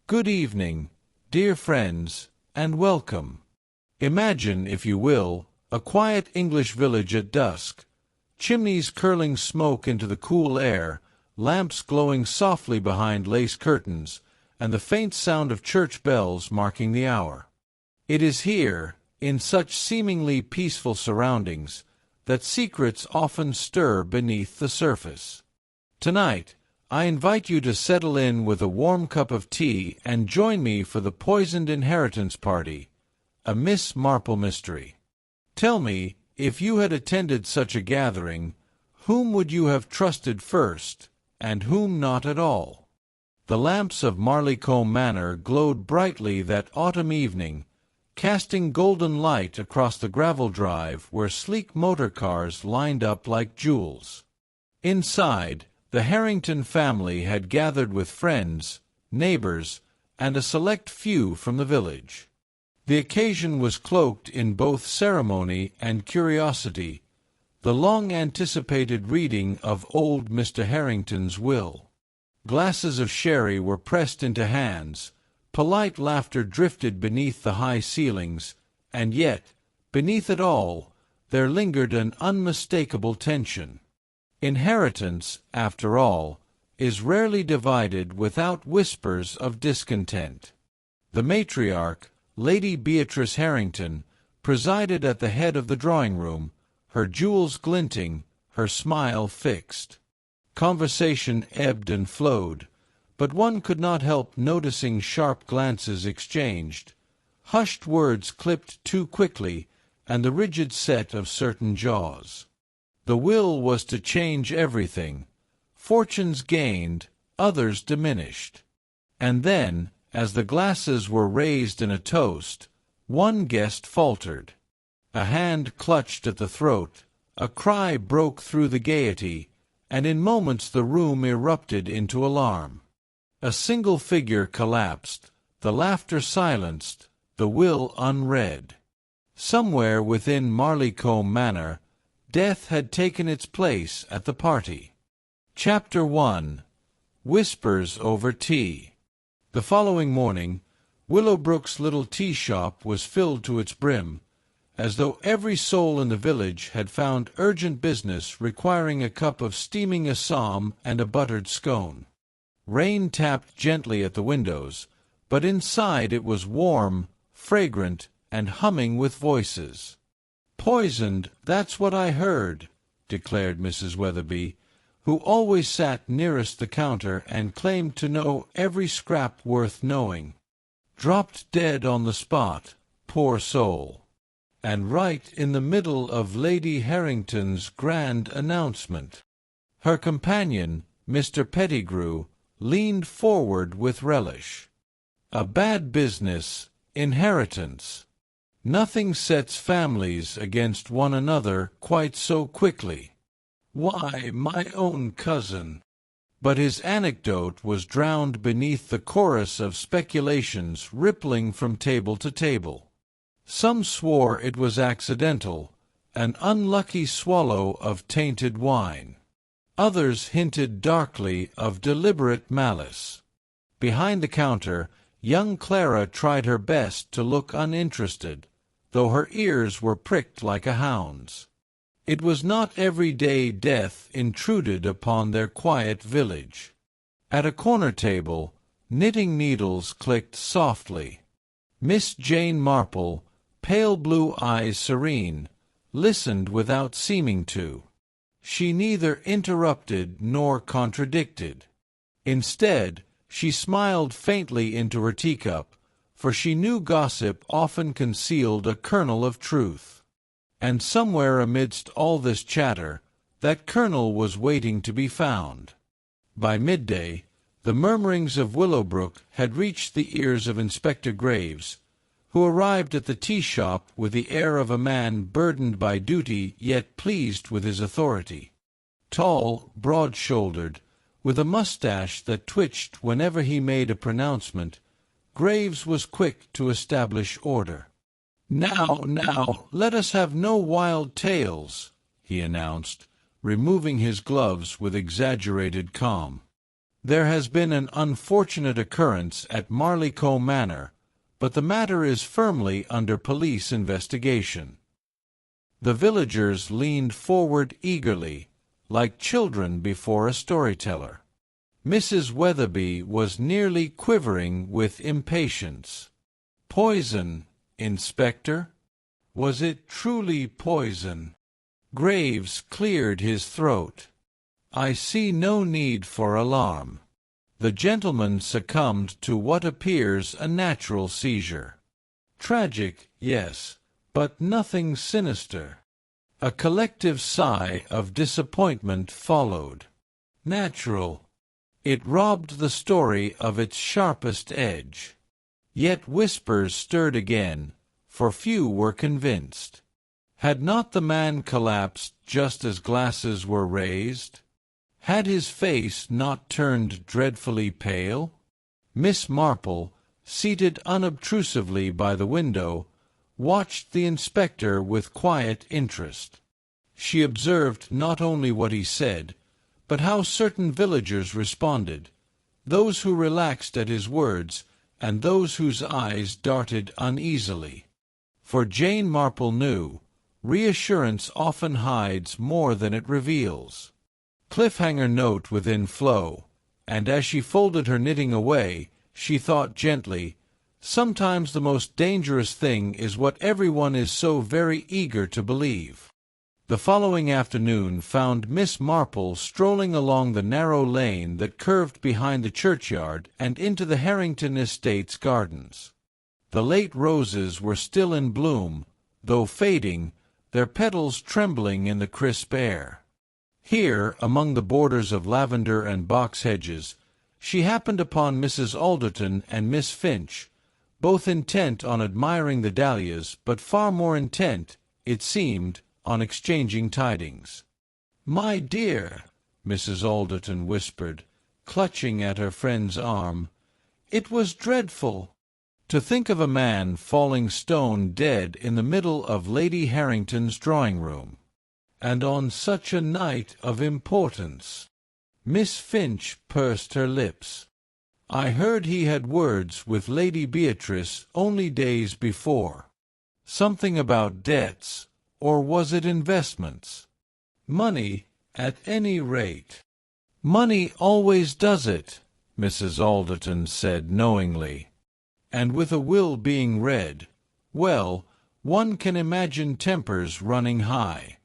Good evening, dear friends, and welcome. Imagine, if you will, a quiet English village at dusk, chimneys curling smoke into the cool air, lamps glowing softly behind lace curtains, and the faint sound of church bells marking the hour. It is here, in such seemingly peaceful surroundings, that secrets often stir beneath the surface. Tonight, I invite you to settle in with a warm cup of tea and join me for the Poisoned Inheritance Party, a Miss Marple Mystery. Tell me, if you had attended such a gathering, whom would you have trusted first, and whom not at all? The lamps of Marleycombe Manor glowed brightly that autumn evening, casting golden light across the gravel drive where sleek motor cars lined up like jewels. Inside, the Harrington family had gathered with friends, neighbors, and a select few from the village. The occasion was cloaked in both ceremony and curiosity, the long-anticipated reading of old Mr. Harrington's will. Glasses of sherry were pressed into hands, polite laughter drifted beneath the high ceilings, and yet, beneath it all, there lingered an unmistakable tension. Inheritance, after all, is rarely divided without whispers of discontent. The matriarch, Lady Beatrice Harrington, presided at the head of the drawing-room, her jewels glinting, her smile fixed. Conversation ebbed and flowed, but one could not help noticing sharp glances exchanged, hushed words clipped too quickly, and the rigid set of certain jaws. The will was to change everything. Fortunes gained, others diminished. And then, as the glasses were raised in a toast, one guest faltered. A hand clutched at the throat, a cry broke through the gaiety, and in moments the room erupted into alarm. A single figure collapsed, the laughter silenced, the will unread. Somewhere within Marleycombe Manor, death had taken its place at the party. Chapter 1. Whispers Over Tea. The following morning, Willowbrook's little tea shop was filled to its brim, as though every soul in the village had found urgent business requiring a cup of steaming Assam and a buttered scone. Rain tapped gently at the windows, but inside it was warm, fragrant, and humming with voices. "Poisoned, that's what I heard," declared Mrs. Weatherby, who always sat nearest the counter and claimed to know every scrap worth knowing. "Dropped dead on the spot, poor soul. And right in the middle of Lady Harrington's grand announcement." Her companion, Mr. Pettigrew, leaned forward with relish. "A bad business, inheritance. Nothing sets families against one another quite so quickly. Why, my own cousin—" But his anecdote was drowned beneath the chorus of speculations rippling from table to table. Some swore it was accidental, an unlucky swallow of tainted wine. Others hinted darkly of deliberate malice. Behind the counter, young Clara tried her best to look uninterested, though her ears were pricked like a hound's. It was not every day death intruded upon their quiet village. At a corner table, knitting needles clicked softly. Miss Jane Marple, pale blue eyes serene, listened without seeming to. She neither interrupted nor contradicted. Instead, she smiled faintly into her teacup, for she knew gossip often concealed a kernel of truth. And somewhere amidst all this chatter, that kernel was waiting to be found. By midday, the murmurings of Willowbrook had reached the ears of Inspector Graves, who arrived at the tea-shop with the air of a man burdened by duty yet pleased with his authority. Tall, broad-shouldered, with a mustache that twitched whenever he made a pronouncement, Graves was quick to establish order. Now, let us have no wild tales," he announced, removing his gloves with exaggerated calm. There has been an unfortunate occurrence at Marleycombe Manor, but the matter is firmly under police investigation." The villagers leaned forward eagerly, like children before a storyteller. Mrs. Weatherby was nearly quivering with impatience. "Poison, Inspector? Was it truly poison?" Graves cleared his throat. "I see no need for alarm. The gentleman succumbed to what appears a natural seizure. Tragic, yes, but nothing sinister." A collective sigh of disappointment followed. Natural. It robbed the story of its sharpest edge. Yet whispers stirred again, for few were convinced. Had not the man collapsed just as glasses were raised? Had his face not turned dreadfully pale? Miss Marple, seated unobtrusively by the window, watched the inspector with quiet interest. She observed not only what he said, but how certain villagers responded, those who relaxed at his words, and those whose eyes darted uneasily. For Jane Marple knew, reassurance often hides more than it reveals. Cliffhanger note within flow, and as she folded her knitting away, she thought gently, sometimes the most dangerous thing is what everyone is so very eager to believe. The following afternoon found Miss Marple strolling along the narrow lane that curved behind the churchyard and into the Harrington Estates gardens. The late roses were still in bloom, though fading, their petals trembling in the crisp air. Here, among the borders of lavender and box hedges, she happened upon Mrs. Alderton and Miss Finch, both intent on admiring the dahlias, but far more intent, it seemed, on exchanging tidings. "My dear," Mrs. Alderton whispered, clutching at her friend's arm, "it was dreadful. To think of a man falling stone dead in the middle of Lady Harrington's drawing-room. And on such a night of importance." Miss Finch pursed her lips. "I heard he had words with Lady Beatrice only days before. Something about debts, or was it investments? Money, at any rate." "Money always does it," Mrs. Alderton said knowingly. "And with a will being read, well, one can imagine tempers running high."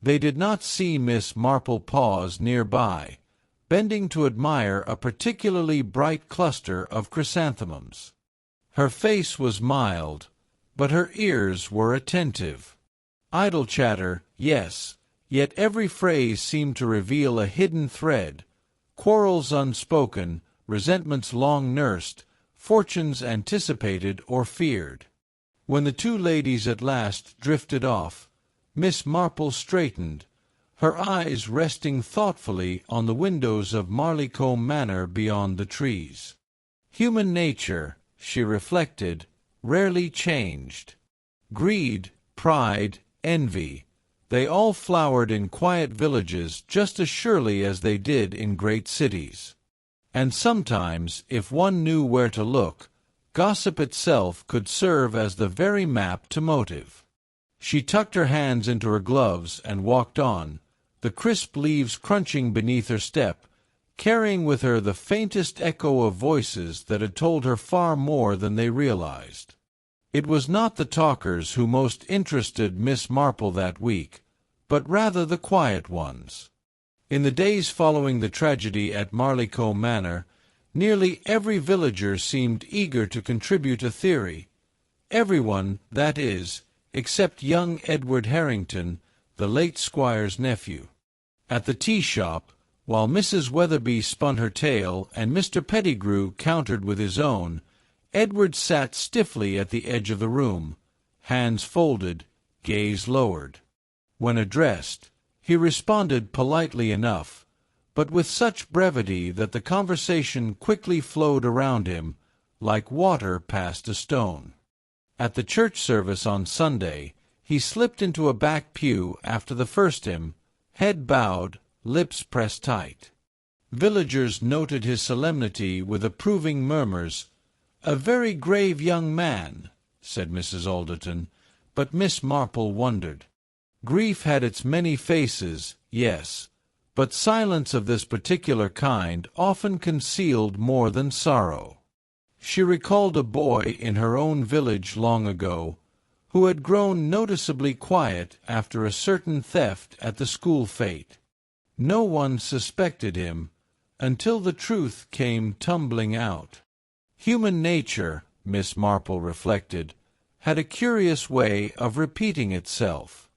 They did not see Miss Marple pause near by, bending to admire a particularly bright cluster of chrysanthemums. Her face was mild, but her ears were attentive. Idle chatter, yes, yet every phrase seemed to reveal a hidden thread, quarrels unspoken, resentments long nursed, fortunes anticipated or feared. When the two ladies at last drifted off, Miss Marple straightened, her eyes resting thoughtfully on the windows of Marleycombe Manor beyond the trees. Human nature, she reflected, rarely changed. Greed, pride, envy, they all flowered in quiet villages just as surely as they did in great cities. And sometimes, if one knew where to look, gossip itself could serve as the very map to motive. She tucked her hands into her gloves and walked on, the crisp leaves crunching beneath her step, carrying with her the faintest echo of voices that had told her far more than they realized. It was not the talkers who most interested Miss Marple that week, but rather the quiet ones. In the days following the tragedy at Marleycombe Manor, nearly every villager seemed eager to contribute a theory. Everyone, that is, except young Edward Harrington, the late squire's nephew. At the tea-shop, while Mrs. Weatherby spun her tale and Mr. Pettigrew countered with his own, Edward sat stiffly at the edge of the room, hands folded, gaze lowered. When addressed, he responded politely enough, but with such brevity that the conversation quickly flowed around him, like water past a stone. At the church service on Sunday, he slipped into a back pew after the first hymn, head bowed, lips pressed tight. Villagers noted his solemnity with approving murmurs. "A very grave young man," said Mrs. Alderton, but Miss Marple wondered. Grief had its many faces, yes, but silence of this particular kind often concealed more than sorrow. She recalled a boy in her own village long ago, who had grown noticeably quiet after a certain theft at the school fete. No one suspected him until the truth came tumbling out. Human nature, Miss Marple reflected, had a curious way of repeating itself.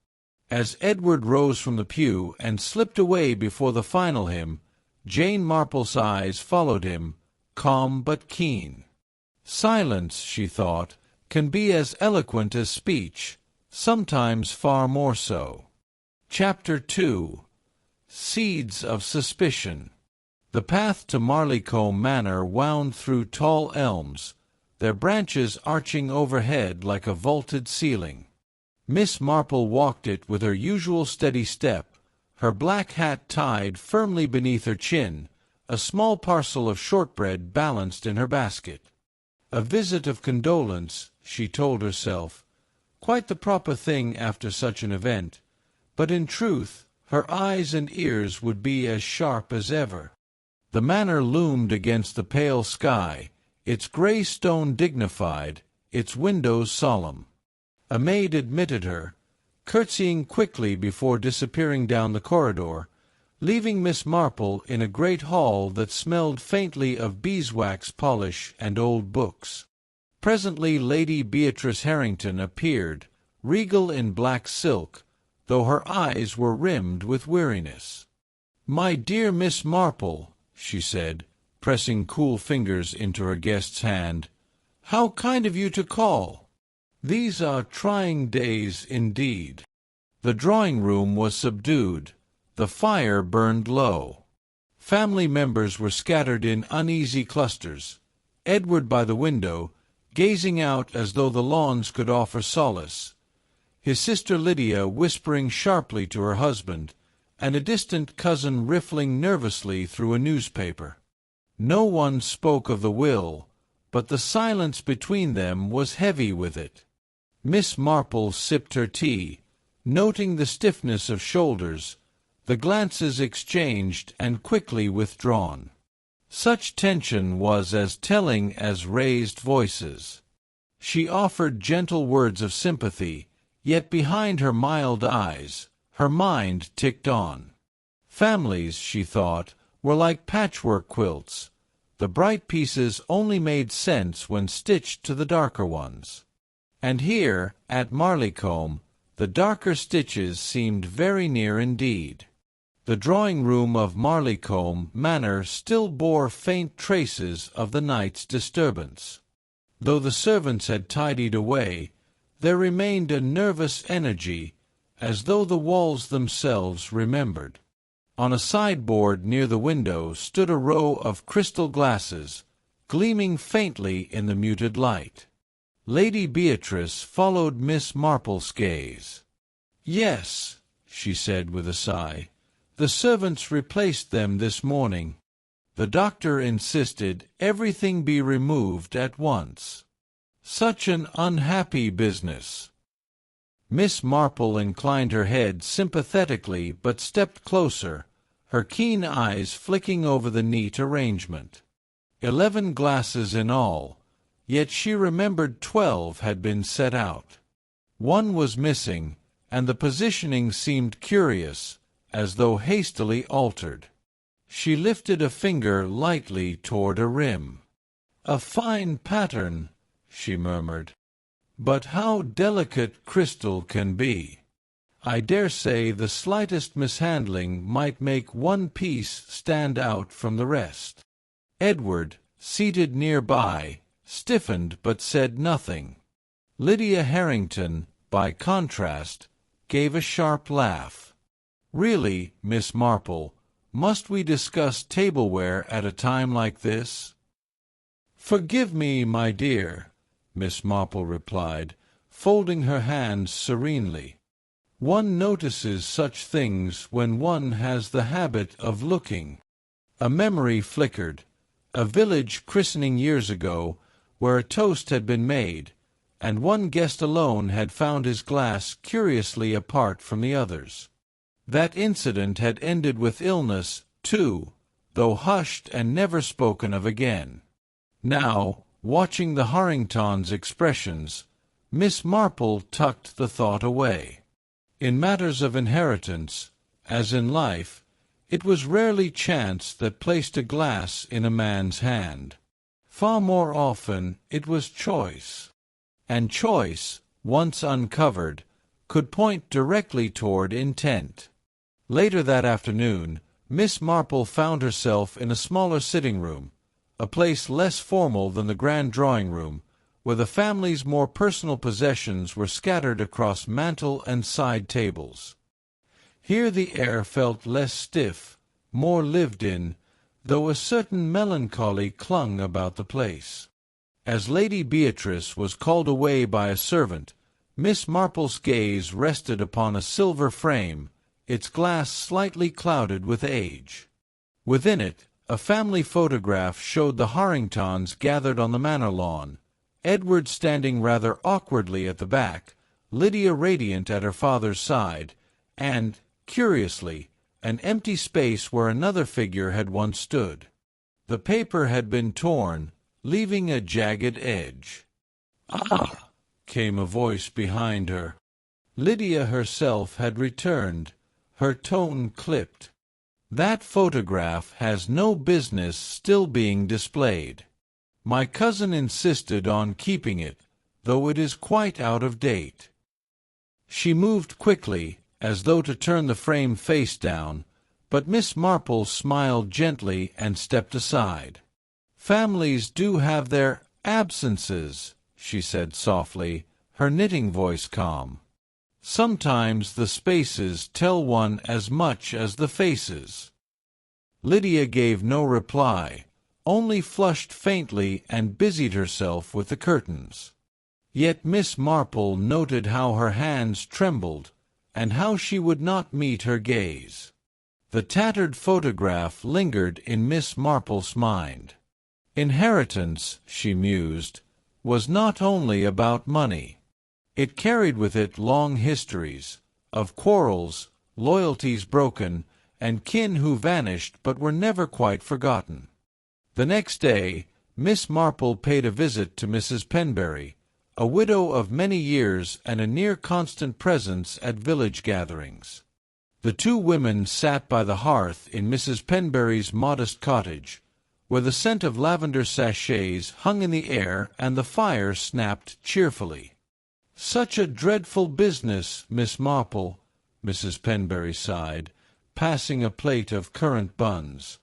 As Edward rose from the pew and slipped away before the final hymn, Jane Marple's eyes followed him, calm but keen. Silence, she thought, can be as eloquent as speech, sometimes far more so. Chapter 2. Seeds of Suspicion. The path to Marleycombe Manor wound through tall elms, their branches arching overhead like a vaulted ceiling. Miss Marple walked it with her usual steady step, her black hat tied firmly beneath her chin, a small parcel of shortbread balanced in her basket. A visit of condolence, she told herself, quite the proper thing after such an event, but in truth her eyes and ears would be as sharp as ever. The manor loomed against the pale sky, its grey stone dignified, its windows solemn. A maid admitted her, curtsying quickly before disappearing down the corridor, leaving Miss Marple in a great hall that smelled faintly of beeswax polish and old books. Presently Lady Beatrice Harrington appeared, regal in black silk, though her eyes were rimmed with weariness. "My dear Miss Marple," she said, pressing cool fingers into her guest's hand, "how kind of you to call! These are trying days indeed." The drawing-room was subdued. The fire burned low. Family members were scattered in uneasy clusters, Edward by the window, gazing out as though the lawns could offer solace, his sister Lydia whispering sharply to her husband, and a distant cousin riffling nervously through a newspaper. No one spoke of the will, but the silence between them was heavy with it. Miss Marple sipped her tea, noting the stiffness of shoulders, the glances exchanged and quickly withdrawn. Such tension was as telling as raised voices. She offered gentle words of sympathy, yet behind her mild eyes, her mind ticked on. Families, she thought, were like patchwork quilts. The bright pieces only made sense when stitched to the darker ones. And here, at Marleycombe, the darker stitches seemed very near indeed. The drawing-room of Marleycombe Manor still bore faint traces of the night's disturbance. Though the servants had tidied away, there remained a nervous energy, as though the walls themselves remembered. On a sideboard near the window stood a row of crystal glasses, gleaming faintly in the muted light. Lady Beatrice followed Miss Marple's gaze. "Yes," she said with a sigh. "The servants replaced them this morning. The doctor insisted everything be removed at once. Such an unhappy business." Miss Marple inclined her head sympathetically but stepped closer, her keen eyes flicking over the neat arrangement. 11 glasses in all, yet she remembered 12 had been set out. One was missing, and the positioning seemed curious, as though hastily altered. She lifted a finger lightly toward a rim. "A fine pattern," she murmured. "But how delicate crystal can be! I dare say the slightest mishandling might make one piece stand out from the rest." Edward, seated nearby, stiffened but said nothing. Lydia Harrington, by contrast, gave a sharp laugh. "Really, Miss Marple, must we discuss tableware at a time like this?" "Forgive me, my dear," Miss Marple replied, folding her hands serenely. "One notices such things when one has the habit of looking." A memory flickered. A village christening years ago, where a toast had been made, and one guest alone had found his glass curiously apart from the others. That incident had ended with illness, too, though hushed and never spoken of again. Now, watching the Harringtons' expressions, Miss Marple tucked the thought away. In matters of inheritance, as in life, it was rarely chance that placed a glass in a man's hand. Far more often it was choice. And choice, once uncovered, could point directly toward intent. Later that afternoon, Miss Marple found herself in a smaller sitting-room, a place less formal than the grand drawing-room, where the family's more personal possessions were scattered across mantel and side tables. Here the air felt less stiff, more lived in, though a certain melancholy clung about the place. As Lady Beatrice was called away by a servant, Miss Marple's gaze rested upon a silver frame, its glass slightly clouded with age. Within it, a family photograph showed the Harringtons gathered on the manor lawn, Edward standing rather awkwardly at the back, Lydia radiant at her father's side, and, curiously, an empty space where another figure had once stood. The paper had been torn, leaving a jagged edge. "Ah!" came a voice behind her. Lydia herself had returned, her tone clipped. "That photograph has no business still being displayed. My cousin insisted on keeping it, though it is quite out of date." She moved quickly, as though to turn the frame face down, but Miss Marple smiled gently and stepped aside. "Families do have their absences," she said softly, her knitting voice calm. "Sometimes the spaces tell one as much as the faces." Lydia gave no reply, only flushed faintly and busied herself with the curtains. Yet Miss Marple noted how her hands trembled, and how she would not meet her gaze. The tattered photograph lingered in Miss Marple's mind. Inheritance, she mused, was not only about money. It carried with it long histories, of quarrels, loyalties broken, and kin who vanished but were never quite forgotten. The next day, Miss Marple paid a visit to Mrs. Penberry, a widow of many years and a near-constant presence at village gatherings. The two women sat by the hearth in Mrs. Penberry's modest cottage, where the scent of lavender sachets hung in the air and the fire snapped cheerfully. "Such a dreadful business, Miss Marple," Mrs. Penberry sighed, passing a plate of currant buns.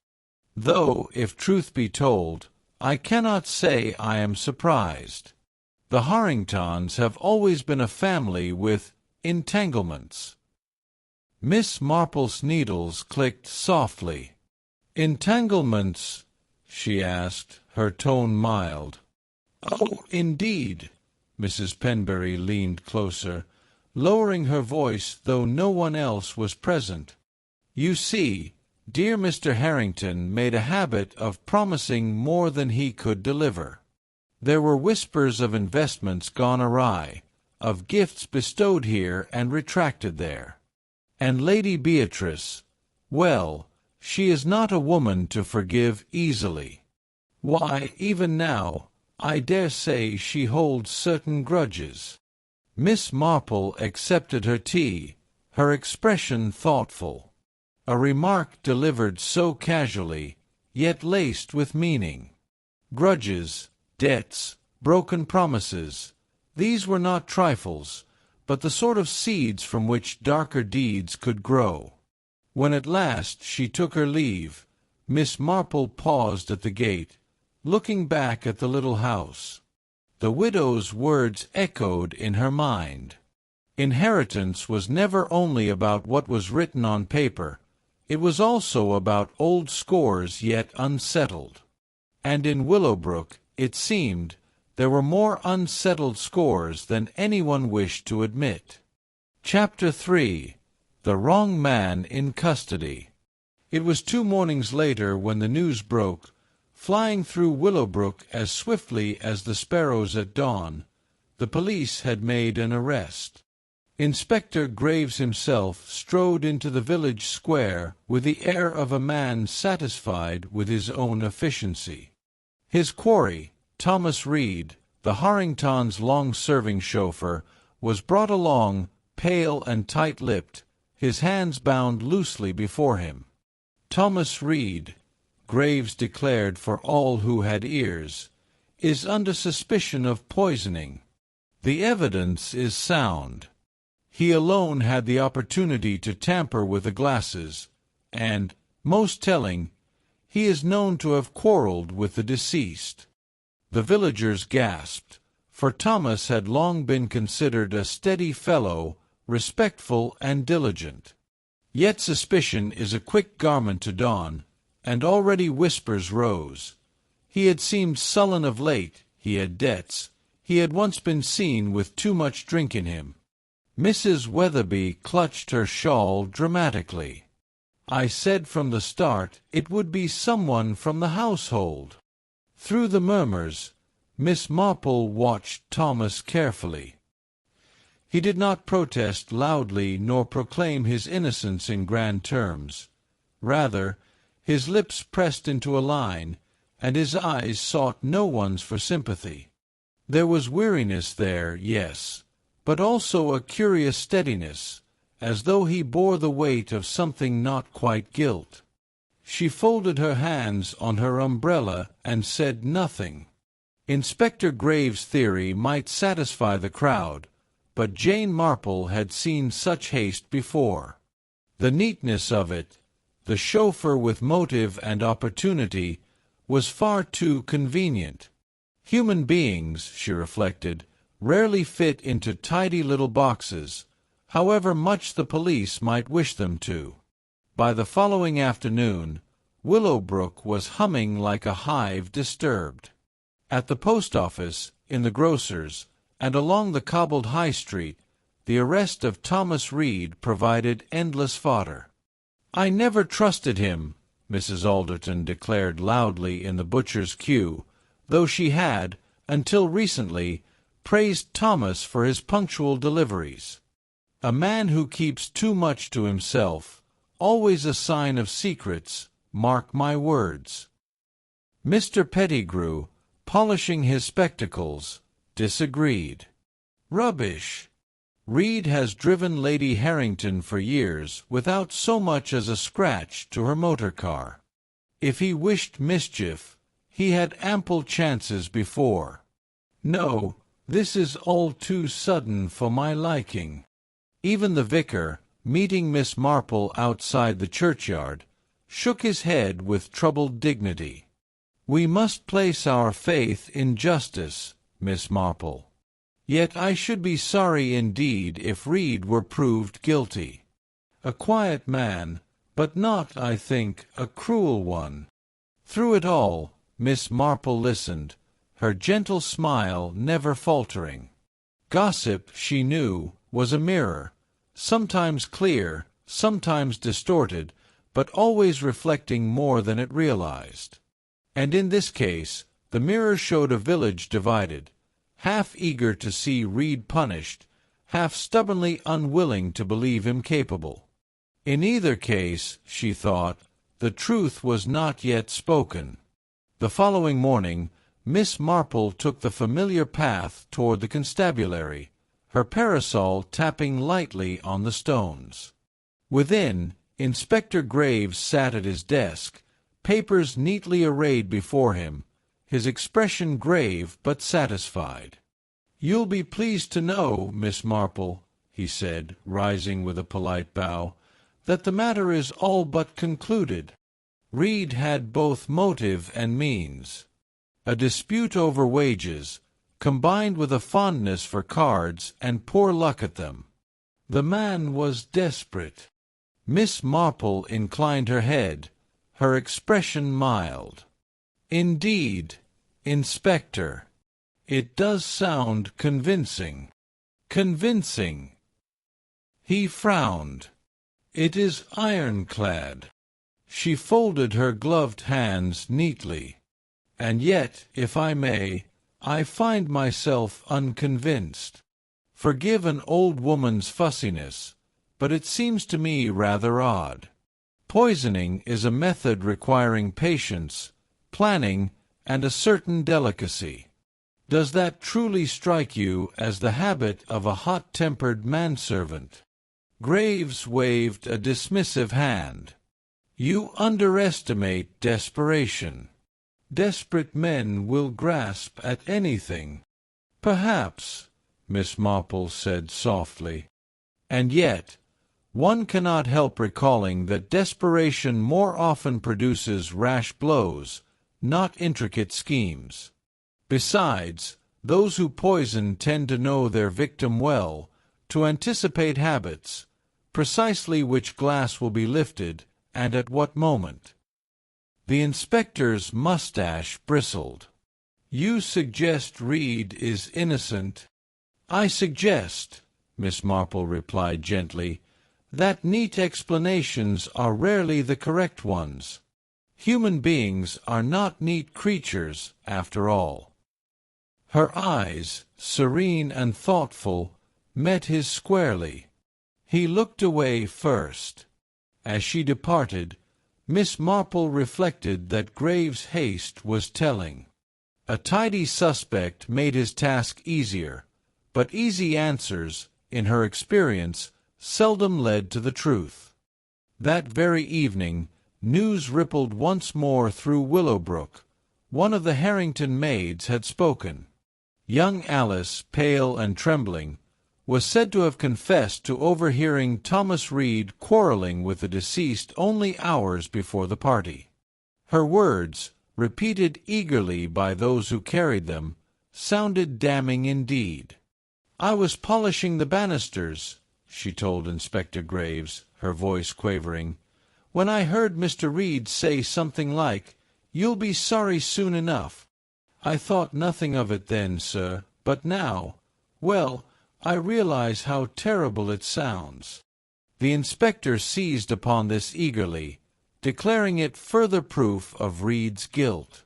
"Though, if truth be told, I cannot say I am surprised. The Harringtons have always been a family with entanglements." Miss Marple's needles clicked softly. "Entanglements?" she asked, her tone mild. "Oh, indeed." Mrs. Penberry leaned closer, lowering her voice though no one else was present. "You see, dear Mr. Harrington made a habit of promising more than he could deliver. There were whispers of investments gone awry, of gifts bestowed here and retracted there. And Lady Beatrice, well, she is not a woman to forgive easily. Why, even now, I dare say she holds certain grudges." Miss Marple accepted her tea, her expression thoughtful. A remark delivered so casually, yet laced with meaning. Grudges, debts, broken promises, these were not trifles, but the sort of seeds from which darker deeds could grow. When at last she took her leave, Miss Marple paused at the gate, looking back at the little house. The widow's words echoed in her mind. Inheritance was never only about what was written on paper, it was also about old scores yet unsettled. And in Willowbrook, it seemed, there were more unsettled scores than anyone wished to admit. Chapter 3. The Wrong Man in Custody. It was 2 mornings later when the news broke, flying through Willowbrook as swiftly as the sparrows at dawn. The police had made an arrest. Inspector Graves himself strode into the village square with the air of a man satisfied with his own efficiency. His quarry, Thomas Reed, the Harringtons' long-serving chauffeur, was brought along, pale and tight-lipped, his hands bound loosely before him. Thomas Reed, Graves declared for all who had ears, is under suspicion of poisoning. The evidence is sound. He alone had the opportunity to tamper with the glasses, and, most telling, he is known to have quarreled with the deceased. The villagers gasped, for Thomas had long been considered a steady fellow, respectful and diligent. Yet suspicion is a quick garment to don, and already whispers rose. He had seemed sullen of late, he had debts, he had once been seen with too much drink in him. Mrs. Weatherby clutched her shawl dramatically. I said from the start it would be someone from the household. Through the murmurs, Miss Marple watched Thomas carefully. He did not protest loudly nor proclaim his innocence in grand terms. Rather, his lips pressed into a line, and his eyes sought no one's for sympathy. There was weariness there, yes, but also a curious steadiness, as though he bore the weight of something not quite guilt. She folded her hands on her umbrella and said nothing. Inspector Graves' theory might satisfy the crowd, but Jane Marple had seen such haste before. The neatness of it, the chauffeur with motive and opportunity, was far too convenient. Human beings, she reflected, rarely fit into tidy little boxes, however much the police might wish them to. By the following afternoon, Willowbrook was humming like a hive disturbed. At the post office, in the grocer's, and along the cobbled High Street, the arrest of Thomas Reed provided endless fodder. "I never trusted him," Mrs. Alderton declared loudly in the butcher's queue, though she had, until recently, praised Thomas for his punctual deliveries. "A man who keeps too much to himself, always a sign of secrets, mark my words." Mr. Pettigrew, polishing his spectacles, disagreed. "Rubbish. Reed has driven Lady Harrington for years without so much as a scratch to her motor car. If he wished mischief, he had ample chances before. No, this is all too sudden for my liking." Even the vicar, meeting Miss Marple outside the churchyard, shook his head with troubled dignity. "We must place our faith in justice, Miss Marple. Yet I should be sorry indeed if Reed were proved guilty. A quiet man, but not, I think, a cruel one." Through it all, Miss Marple listened, her gentle smile never faltering. Gossip, she knew, was a mirror, sometimes clear, sometimes distorted, but always reflecting more than it realized. And in this case, the mirror showed a village divided, half eager to see Reed punished, half stubbornly unwilling to believe him capable. In either case, she thought, the truth was not yet spoken. The following morning, Miss Marple took the familiar path toward the constabulary, her parasol tapping lightly on the stones. Within, Inspector Graves sat at his desk, papers neatly arrayed before him, his expression grave but satisfied. "You'll be pleased to know, Miss Marple," he said, rising with a polite bow, "that the matter is all but concluded. Reed had both motive and means. A dispute over wages, combined with a fondness for cards and poor luck at them. The man was desperate." Miss Marple inclined her head, her expression mild. "Indeed, Inspector, it does sound convincing." "Convincing." He frowned. "It is ironclad." She folded her gloved hands neatly. "And yet, if I may, I find myself unconvinced. Forgive an old woman's fussiness, but it seems to me rather odd. Poisoning is a method requiring patience, planning, and a certain delicacy. Does that truly strike you as the habit of a hot-tempered manservant?" Graves waved a dismissive hand. "You underestimate desperation. Desperate men will grasp at anything." "Perhaps," Miss Marple said softly. "And yet, one cannot help recalling that desperation more often produces rash blows, not intricate schemes. Besides, those who poison tend to know their victim well, to anticipate habits, precisely which glass will be lifted, and at what moment." The inspector's mustache bristled. "You suggest Reed is innocent?" "I suggest," Miss Marple replied gently, "that neat explanations are rarely the correct ones. Human beings are not neat creatures, after all." Her eyes, serene and thoughtful, met his squarely. He looked away first. As she departed, Miss Marple reflected that Graves' haste was telling. A tidy suspect made his task easier, but easy answers, in her experience, seldom led to the truth. That very evening, news rippled once more through Willowbrook. One of the Harrington maids had spoken. Young Alice, pale and trembling, was said to have confessed to overhearing Thomas Reed quarreling with the deceased only hours before the party. Her words, repeated eagerly by those who carried them, sounded damning indeed. "I was polishing the banisters," she told Inspector Graves, her voice quavering, "when I heard Mr. Reed say something like, 'You'll be sorry soon enough.' I thought nothing of it then, sir, but now, well, I realize how terrible it sounds." The inspector seized upon this eagerly, declaring it further proof of Reed's guilt.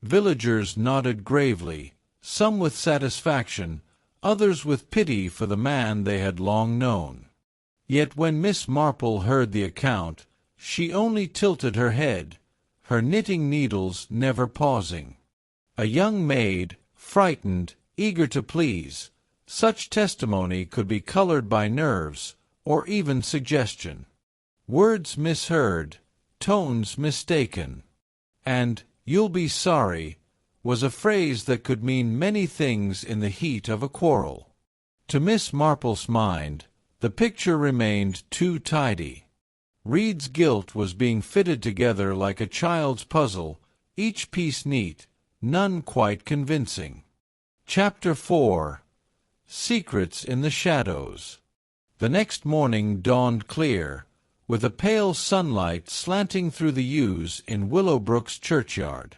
Villagers nodded gravely, some with satisfaction, others with pity for the man they had long known. Yet when Miss Marple heard the account, she only tilted her head, her knitting needles never pausing. A young maid, frightened, eager to please, such testimony could be colored by nerves, or even suggestion. Words misheard, tones mistaken. And "you'll be sorry" was a phrase that could mean many things in the heat of a quarrel. To Miss Marple's mind, the picture remained too tidy. Reed's guilt was being fitted together like a child's puzzle, each piece neat, none quite convincing. Chapter 4. Secrets in the Shadows. The next morning dawned clear, with a pale sunlight slanting through the yews in Willowbrook's churchyard.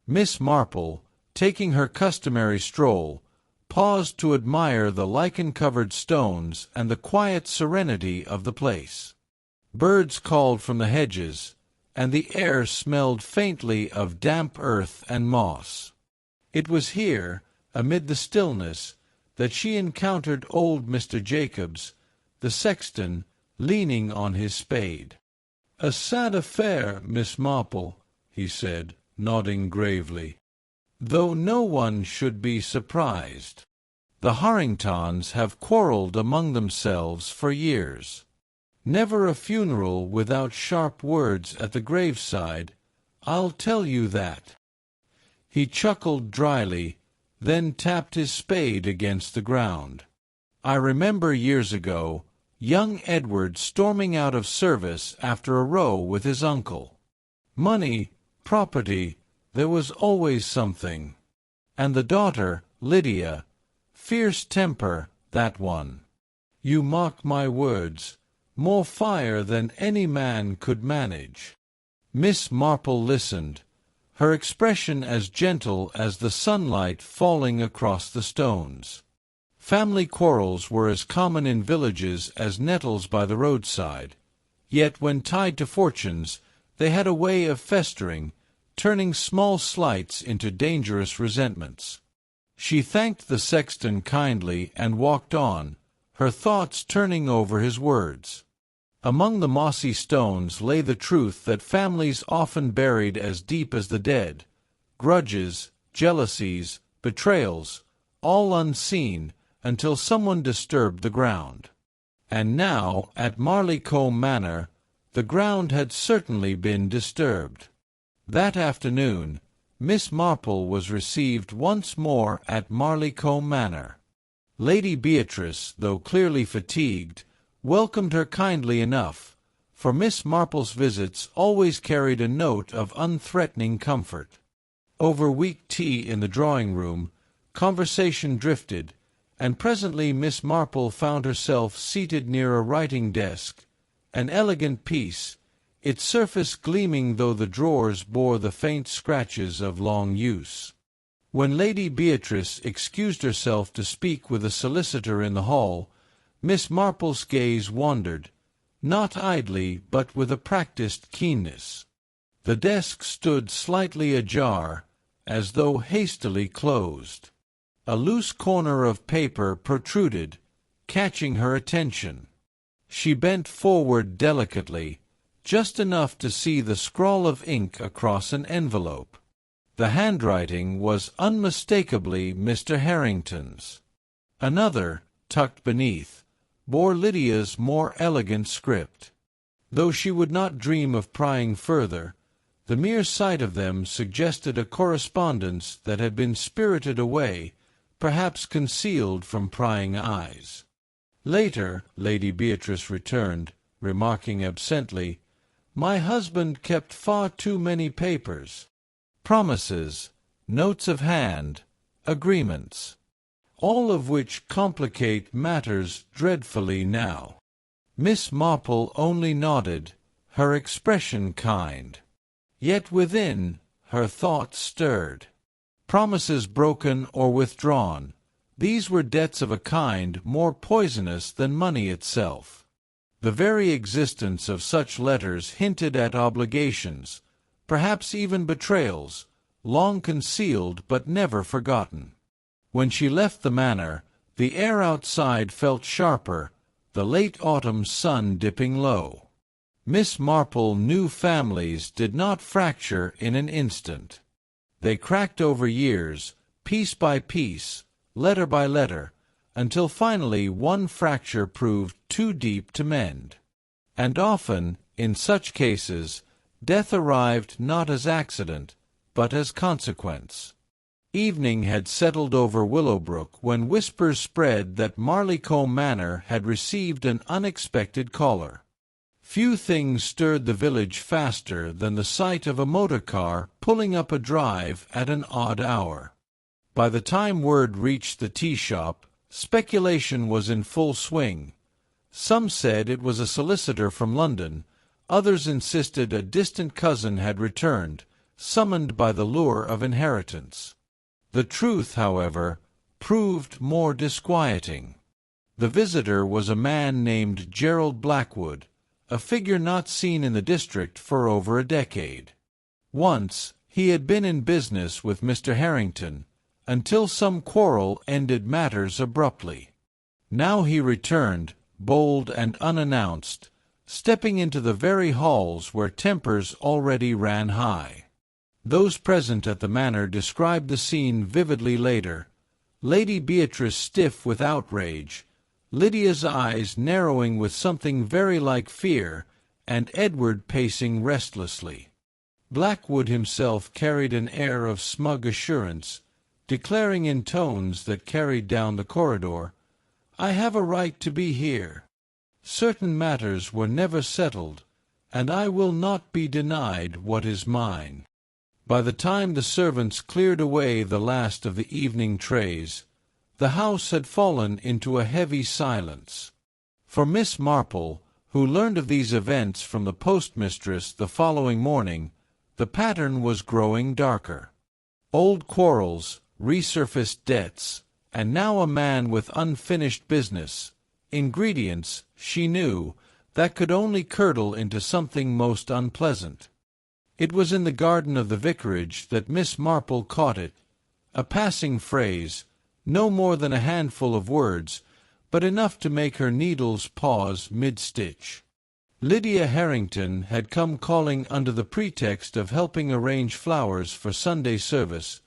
Miss Marple, taking her customary stroll, paused to admire the lichen-covered stones and the quiet serenity of the place. Birds called from the hedges, and the air smelled faintly of damp earth and moss. It was here, amid the stillness, that she encountered old Mr. Jacobs, the sexton, leaning on his spade. "A sad affair, Miss Marple," he said, nodding gravely, "though no one should be surprised. The Harringtons have quarrelled among themselves for years. Never a funeral without sharp words at the graveside, I'll tell you that." He chuckled dryly, then tapped his spade against the ground. "I remember years ago, young Edward storming out of service after a row with his uncle. Money, property, there was always something. And the daughter, Lydia, fierce temper, that one. You mark my words, more fire than any man could manage." Miss Marple listened, her expression as gentle as the sunlight falling across the stones. Family quarrels were as common in villages as nettles by the roadside, yet when tied to fortunes, they had a way of festering, turning small slights into dangerous resentments. She thanked the sexton kindly and walked on, her thoughts turning over his words. Among the mossy stones lay the truth that families often buried as deep as the dead, grudges, jealousies, betrayals, all unseen until someone disturbed the ground. And now, at Marleycombe Manor, the ground had certainly been disturbed. That afternoon, Miss Marple was received once more at Marleycombe Manor. Lady Beatrice, though clearly fatigued, welcomed her kindly enough, for Miss Marple's visits always carried a note of unthreatening comfort. Over weak tea in the drawing-room, conversation drifted, and presently Miss Marple found herself seated near a writing-desk, an elegant piece, its surface gleaming though the drawers bore the faint scratches of long use. When Lady Beatrice excused herself to speak with a solicitor in the hall, Miss Marple's gaze wandered, not idly but with a practised keenness. The desk stood slightly ajar, as though hastily closed. A loose corner of paper protruded, catching her attention. She bent forward delicately, just enough to see the scrawl of ink across an envelope. The handwriting was unmistakably Mr. Harrington's. Another, tucked beneath, bore Lydia's more elegant script. Though she would not dream of prying further, the mere sight of them suggested a correspondence that had been spirited away, perhaps concealed from prying eyes. Later, Lady Beatrice returned, remarking absently, "My husband kept far too many papers. Promises, notes of hand, agreements, all of which complicate matters dreadfully now." Miss Marple only nodded, her expression kind. Yet within, her thoughts stirred. Promises broken or withdrawn, these were debts of a kind more poisonous than money itself. The very existence of such letters hinted at obligations, perhaps even betrayals, long concealed but never forgotten. When she left the manor, the air outside felt sharper, the late autumn sun dipping low. Miss Marple knew families did not fracture in an instant. They cracked over years, piece by piece, letter by letter, until finally one fracture proved too deep to mend. And often, in such cases, death arrived not as accident, but as consequence. Evening had settled over Willowbrook when whispers spread that Marleycombe Manor had received an unexpected caller. Few things stirred the village faster than the sight of a motor car pulling up a drive at an odd hour. By the time word reached the tea shop, speculation was in full swing. Some said it was a solicitor from London, others insisted a distant cousin had returned, summoned by the lure of inheritance. The truth, however, proved more disquieting. The visitor was a man named Gerald Blackwood, a figure not seen in the district for over a decade. Once he had been in business with Mr. Harrington, until some quarrel ended matters abruptly. Now he returned, bold and unannounced, stepping into the very halls where tempers already ran high. Those present at the manor described the scene vividly later, Lady Beatrice stiff with outrage, Lydia's eyes narrowing with something very like fear, and Edward pacing restlessly. Blackwood himself carried an air of smug assurance, declaring in tones that carried down the corridor, "I have a right to be here. Certain matters were never settled, and I will not be denied what is mine." By the time the servants cleared away the last of the evening trays, the house had fallen into a heavy silence. For Miss Marple, who learned of these events from the postmistress the following morning, the pattern was growing darker. Old quarrels, resurfaced debts, and now a man with unfinished business, ingredients, she knew, that could only curdle into something most unpleasant. It was in the garden of the vicarage that Miss Marple caught it, a passing phrase, no more than a handful of words, but enough to make her needles pause mid-stitch. Lydia Harrington had come calling under the pretext of helping arrange flowers for Sunday service,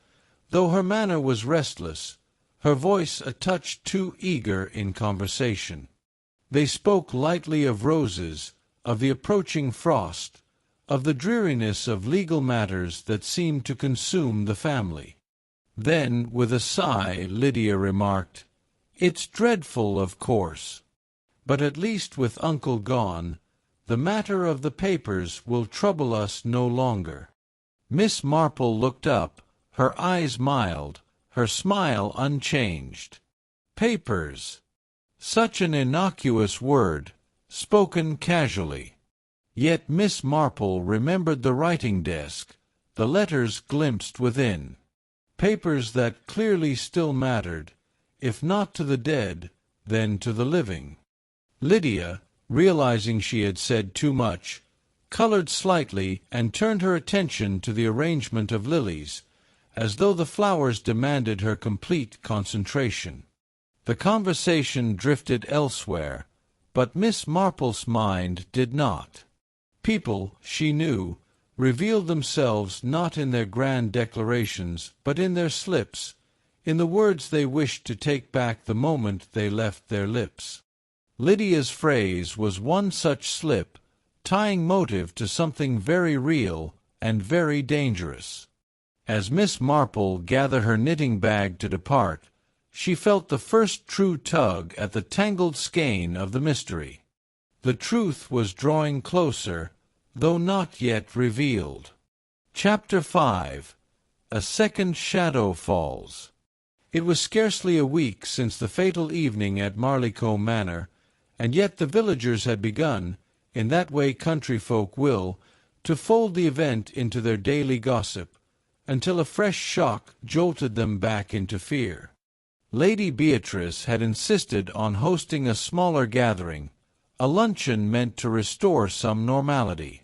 though her manner was restless, her voice a touch too eager in conversation. They spoke lightly of roses, of the approaching frost, of the dreariness of legal matters that seemed to consume the family. Then, with a sigh, Lydia remarked, "It's dreadful, of course. But at least with Uncle gone, the matter of the papers will trouble us no longer." Miss Marple looked up, her eyes mild, her smile unchanged. Papers! Such an innocuous word, spoken casually. Yet Miss Marple remembered the writing desk, the letters glimpsed within. Papers that clearly still mattered, if not to the dead, then to the living. Lydia, realizing she had said too much, colored slightly and turned her attention to the arrangement of lilies, as though the flowers demanded her complete concentration. The conversation drifted elsewhere, but Miss Marple's mind did not. People, she knew, revealed themselves not in their grand declarations, but in their slips, in the words they wished to take back the moment they left their lips. Lydia's phrase was one such slip, tying motive to something very real and very dangerous. As Miss Marple gathered her knitting bag to depart, she felt the first true tug at the tangled skein of the mystery. The truth was drawing closer, though not yet revealed. Chapter 5. A Second Shadow Falls. It was scarcely a week since the fatal evening at Marleycombe Manor, and yet the villagers had begun, in that way country folk will, to fold the event into their daily gossip, until a fresh shock jolted them back into fear. Lady Beatrice had insisted on hosting a smaller gathering, a luncheon meant to restore some normality.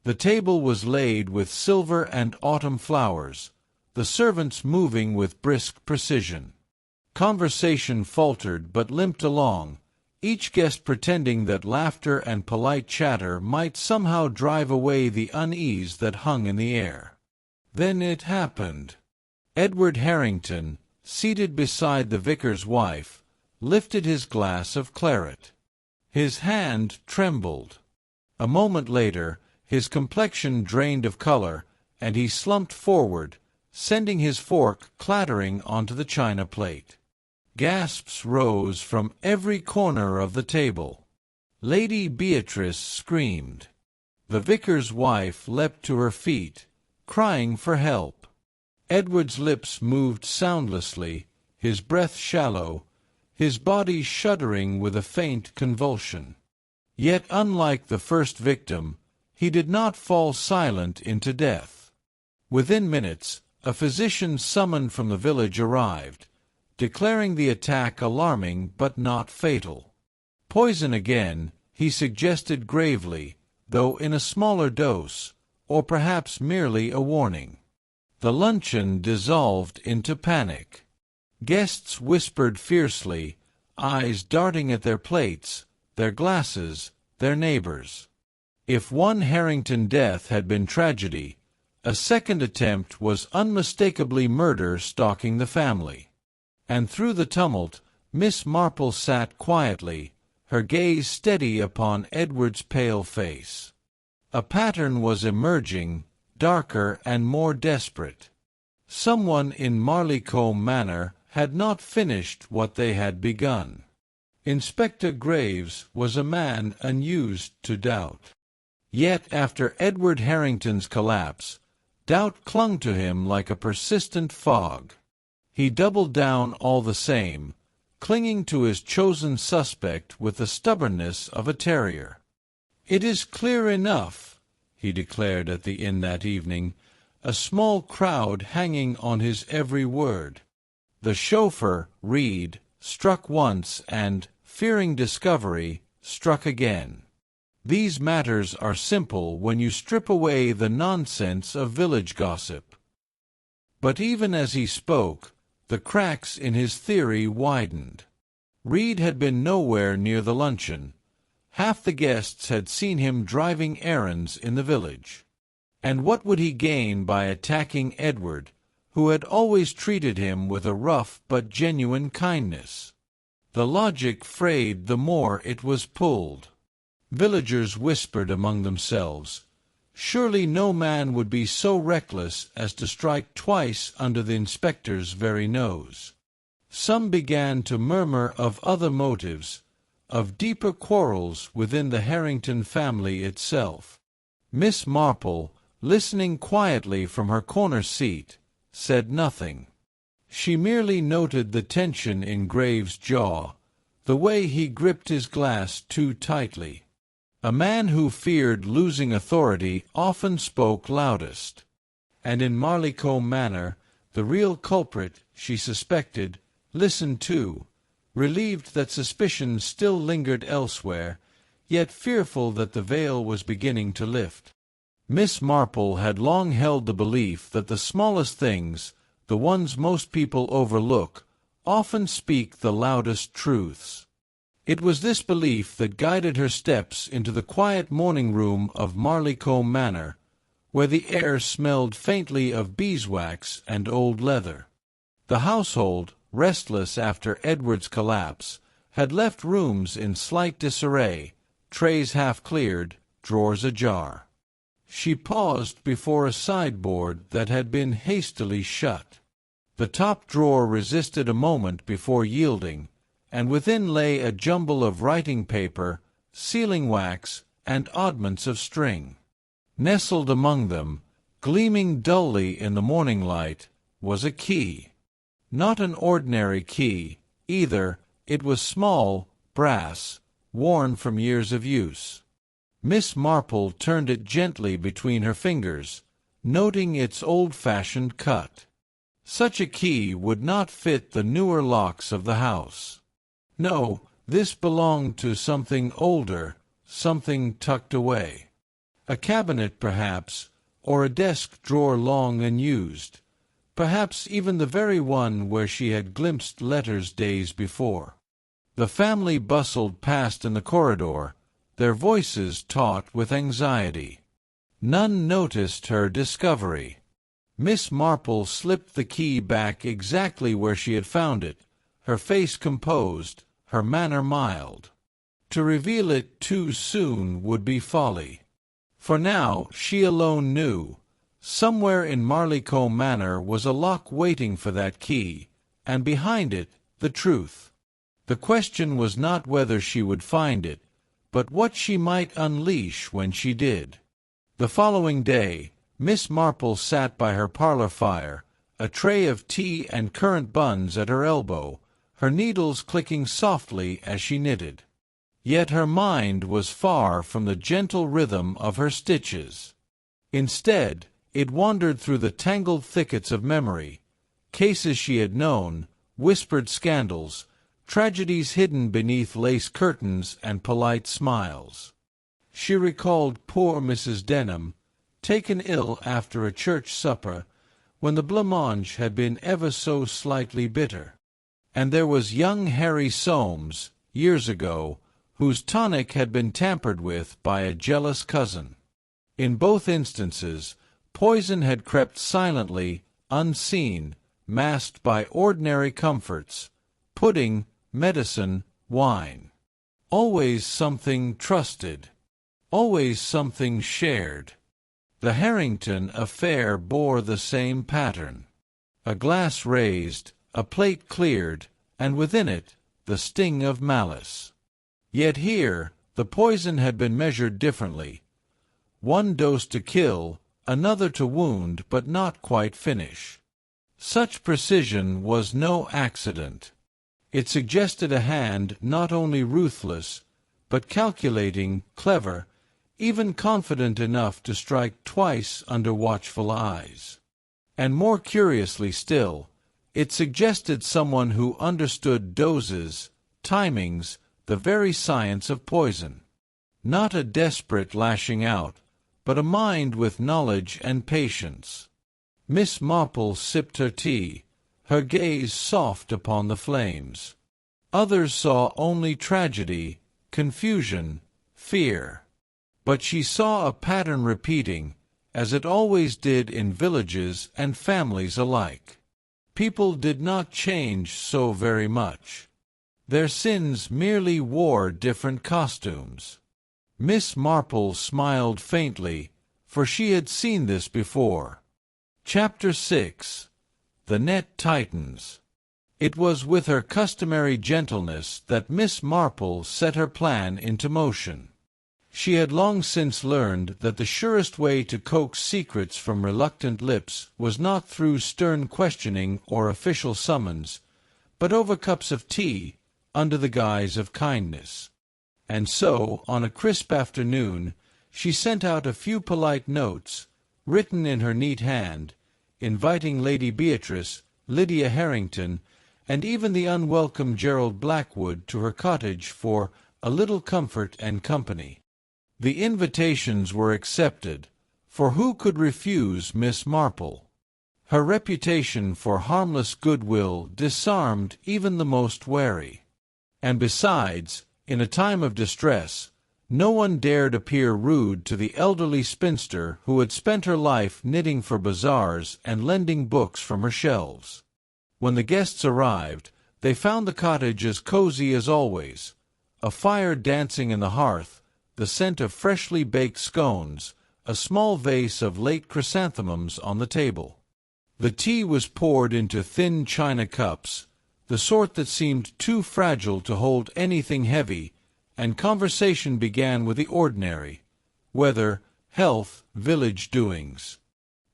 The table was laid with silver and autumn flowers, the servants moving with brisk precision. Conversation faltered but limped along, each guest pretending that laughter and polite chatter might somehow drive away the unease that hung in the air. Then it happened. Edward Harrington, seated beside the vicar's wife, lifted his glass of claret. His hand trembled. A moment later, his complexion drained of color, and he slumped forward, sending his fork clattering onto the china plate. Gasps rose from every corner of the table. Lady Beatrice screamed. The vicar's wife leapt to her feet, crying for help. Edward's lips moved soundlessly, his breath shallow, his body shuddering with a faint convulsion. Yet, unlike the first victim, he did not fall silent into death. Within minutes, a physician summoned from the village arrived, declaring the attack alarming but not fatal. Poison again, he suggested gravely, though in a smaller dose, or perhaps merely a warning. The luncheon dissolved into panic. Guests whispered fiercely, eyes darting at their plates, their glasses, their neighbors. If one Harrington death had been tragedy, a second attempt was unmistakably murder stalking the family. And through the tumult, Miss Marple sat quietly, her gaze steady upon Edward's pale face. A pattern was emerging, darker and more desperate. Someone in Marleycombe Manor had not finished what they had begun. Inspector Graves was a man unused to doubt. Yet after Edward Harrington's collapse, doubt clung to him like a persistent fog. He doubled down all the same, clinging to his chosen suspect with the stubbornness of a terrier. "It is clear enough," he declared at the inn that evening, a small crowd hanging on his every word. The chauffeur, Reed, struck once and, fearing discovery, struck again. These matters are simple when you strip away the nonsense of village gossip." But even as he spoke, the cracks in his theory widened. Reed had been nowhere near the luncheon. Half the guests had seen him driving errands in the village. And what would he gain by attacking Edward, who had always treated him with a rough but genuine kindness? The logic frayed the more it was pulled. Villagers whispered among themselves, "Surely no man would be so reckless as to strike twice under the inspector's very nose." Some began to murmur of other motives, of deeper quarrels within the Harrington family itself. Miss Marple, listening quietly from her corner seat, said nothing. She merely noted the tension in Graves' jaw, the way he gripped his glass too tightly. A man who feared losing authority often spoke loudest. And in Marleycombe Manor, the real culprit, she suspected, listened too, relieved that suspicion still lingered elsewhere, yet fearful that the veil was beginning to lift. Miss Marple had long held the belief that the smallest things, the ones most people overlook, often speak the loudest truths. It was this belief that guided her steps into the quiet morning-room of Marleycombe Manor, where the air smelled faintly of beeswax and old leather. The household, restless after Edward's collapse, had left rooms in slight disarray, trays half cleared, drawers ajar. She paused before a sideboard that had been hastily shut. The top drawer resisted a moment before yielding, and within lay a jumble of writing paper, sealing wax, and oddments of string. Nestled among them, gleaming dully in the morning light, was a key. Not an ordinary key, either. It was small, brass, worn from years of use. Miss Marple turned it gently between her fingers, noting its old-fashioned cut. Such a key would not fit the newer locks of the house. No, this belonged to something older, something tucked away. A cabinet, perhaps, or a desk drawer long unused, perhaps even the very one where she had glimpsed letters days before. The family bustled past in the corridor, their voices taut with anxiety. None noticed her discovery. Miss Marple slipped the key back exactly where she had found it, her face composed, her manner mild. To reveal it too soon would be folly. For now she alone knew. Somewhere in Marleycombe Manor was a lock waiting for that key, and behind it the truth. The question was not whether she would find it, but what she might unleash when she did. The following day, Miss Marple sat by her parlor fire, a tray of tea and currant buns at her elbow, her needles clicking softly as she knitted. Yet her mind was far from the gentle rhythm of her stitches. Instead, it wandered through the tangled thickets of memory, cases she had known, whispered scandals, tragedies hidden beneath lace curtains and polite smiles. She recalled poor Mrs. Denham, taken ill after a church supper, when the blancmange had been ever so slightly bitter. And there was young Harry Soames, years ago, whose tonic had been tampered with by a jealous cousin. In both instances, poison had crept silently, unseen, masked by ordinary comforts, pudding, medicine, wine. Always something trusted, always something shared. The Harrington affair bore the same pattern. A glass raised, a plate cleared, and within it the sting of malice. Yet here the poison had been measured differently. One dose to kill, another to wound but not quite finish. Such precision was no accident. It suggested a hand not only ruthless, but calculating, clever, even confident enough to strike twice under watchful eyes. And more curiously still, it suggested someone who understood doses, timings, the very science of poison. not a desperate lashing out, but a mind with knowledge and patience. Miss Marple sipped her tea, her gaze soft upon the flames. Others saw only tragedy, confusion, fear. But she saw a pattern repeating, as it always did in villages and families alike. People did not change so very much. Their sins merely wore different costumes. Miss Marple smiled faintly, for she had seen this before. Chapter 6. The Net Tightens. It was with her customary gentleness that Miss Marple set her plan into motion. She had long since learned that the surest way to coax secrets from reluctant lips was not through stern questioning or official summons, but over cups of tea, under the guise of kindness. And so, on a crisp afternoon, she sent out a few polite notes, written in her neat hand, inviting Lady Beatrice, Lydia Harrington, and even the unwelcome Gerald Blackwood to her cottage for a little comfort and company. The invitations were accepted, for who could refuse Miss Marple? Her reputation for harmless goodwill disarmed even the most wary. And besides, in a time of distress, no one dared appear rude to the elderly spinster who had spent her life knitting for bazaars and lending books from her shelves. When the guests arrived, they found the cottage as cozy as always, a fire dancing in the hearth, the scent of freshly baked scones, a small vase of late chrysanthemums on the table. The tea was poured into thin china cups, the sort that seemed too fragile to hold anything heavy, and conversation began with the ordinary: weather, health, village doings.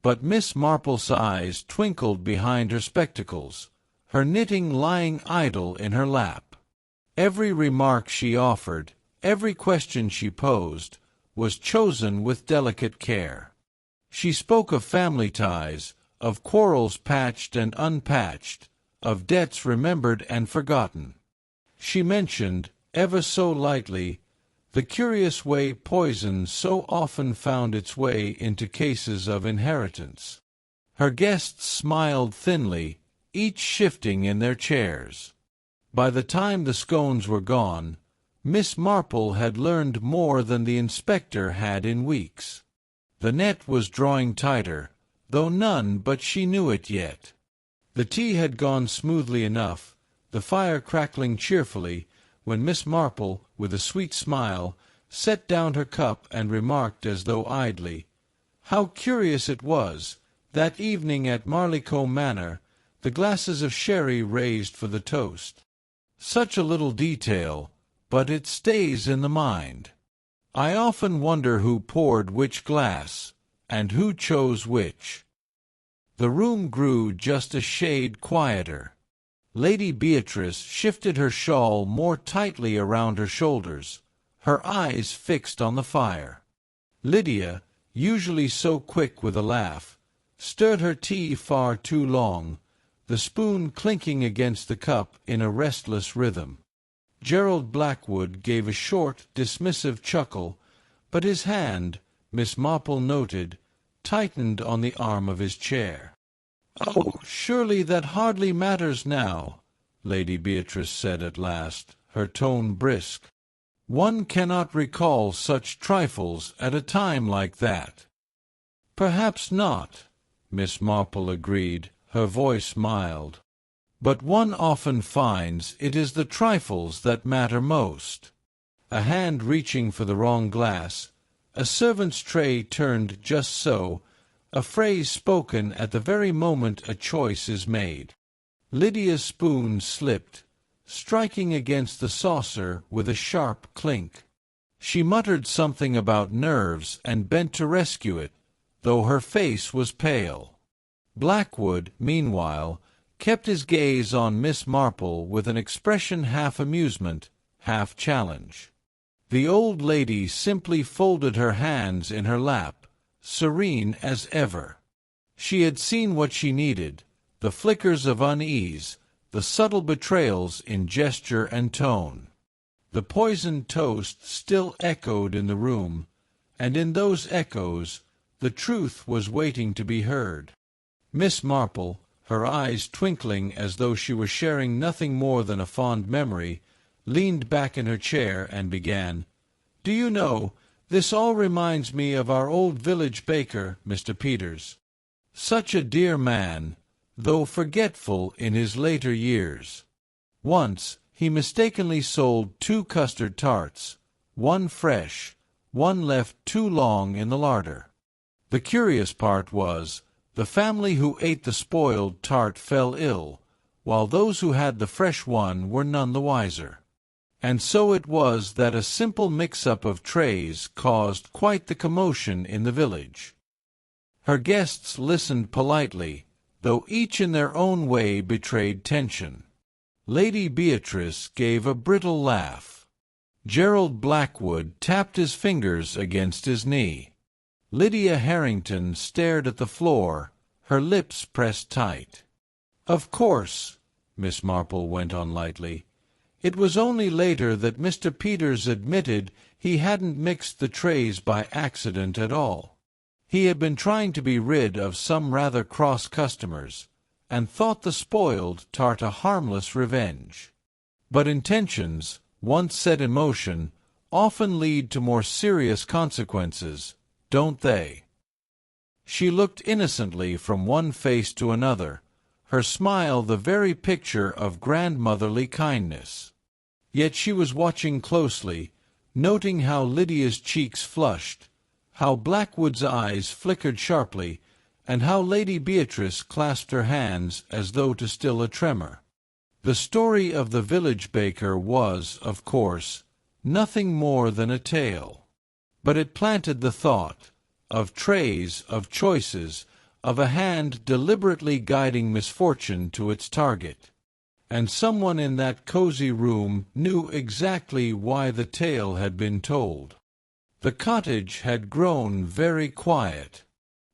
But Miss Marple's eyes twinkled behind her spectacles, her knitting lying idle in her lap. Every remark she offered, every question she posed, was chosen with delicate care. She spoke of family ties, of quarrels patched and unpatched, of debts remembered and forgotten. She mentioned, ever so lightly, the curious way poison so often found its way into cases of inheritance. Her guests smiled thinly, each shifting in their chairs. By the time the scones were gone, Miss Marple had learned more than the inspector had in weeks. The net was drawing tighter, though none but she knew it yet. The tea had gone smoothly enough, the fire crackling cheerfully, when Miss Marple, with a sweet smile, set down her cup and remarked as though idly, "How curious it was, that evening at Marleycombe Manor, the glasses of sherry raised for the toast. Such a little detail, but it stays in the mind. I often wonder who poured which glass, and who chose which." The room grew just a shade quieter. Lady Beatrice shifted her shawl more tightly around her shoulders, her eyes fixed on the fire. Lydia, usually so quick with a laugh, stirred her tea far too long, the spoon clinking against the cup in a restless rhythm. Gerald Blackwood gave a short, dismissive chuckle, but his hand, Miss Marple noted, tightened on the arm of his chair. "Oh, surely that hardly matters now," Lady Beatrice said at last, her tone brisk. "One cannot recall such trifles at a time like that." "Perhaps not," Miss Marple agreed, her voice mild. "But one often finds it is the trifles that matter most. A hand reaching for the wrong glass, a servant's tray turned just so, a phrase spoken at the very moment a choice is made." Lydia's spoon slipped, striking against the saucer with a sharp clink. She muttered something about nerves and bent to rescue it, though her face was pale. Blackwood, meanwhile, kept his gaze on Miss Marple with an expression half amusement, half challenge. The old lady simply folded her hands in her lap, serene as ever. She had seen what she needed, the flickers of unease, the subtle betrayals in gesture and tone. The poisoned toast still echoed in the room, and in those echoes the truth was waiting to be heard. Miss Marple, her eyes twinkling as though she were sharing nothing more than a fond memory, leaned back in her chair and began, "Do you know, this all reminds me of our old village baker, Mr. Peters. Such a dear man, though forgetful in his later years. Once he mistakenly sold 2 custard tarts, one fresh, one left too long in the larder. The curious part was, the family who ate the spoiled tart fell ill, while those who had the fresh one were none the wiser. And so it was that a simple mix-up of trays caused quite the commotion in the village." Her guests listened politely, though each in their own way betrayed tension. Lady Beatrice gave a brittle laugh. Gerald Blackwood tapped his fingers against his knee. Lydia Harrington stared at the floor, her lips pressed tight. "Of course," Miss Marple went on lightly, "it was only later that Mr. Peters admitted he hadn't mixed the trays by accident at all. He had been trying to be rid of some rather cross customers, and thought the spoiled tart a harmless revenge. But intentions, once set in motion, often lead to more serious consequences, don't they?" She looked innocently from one face to another, her smile the very picture of grandmotherly kindness. Yet she was watching closely, noting how Lydia's cheeks flushed, how Blackwood's eyes flickered sharply, and how Lady Beatrice clasped her hands as though to still a tremor. The story of the village baker was, of course, nothing more than a tale. But it planted the thought, of trays, of choices, of a hand deliberately guiding misfortune to its target. And someone in that cozy room knew exactly why the tale had been told. The cottage had grown very quiet.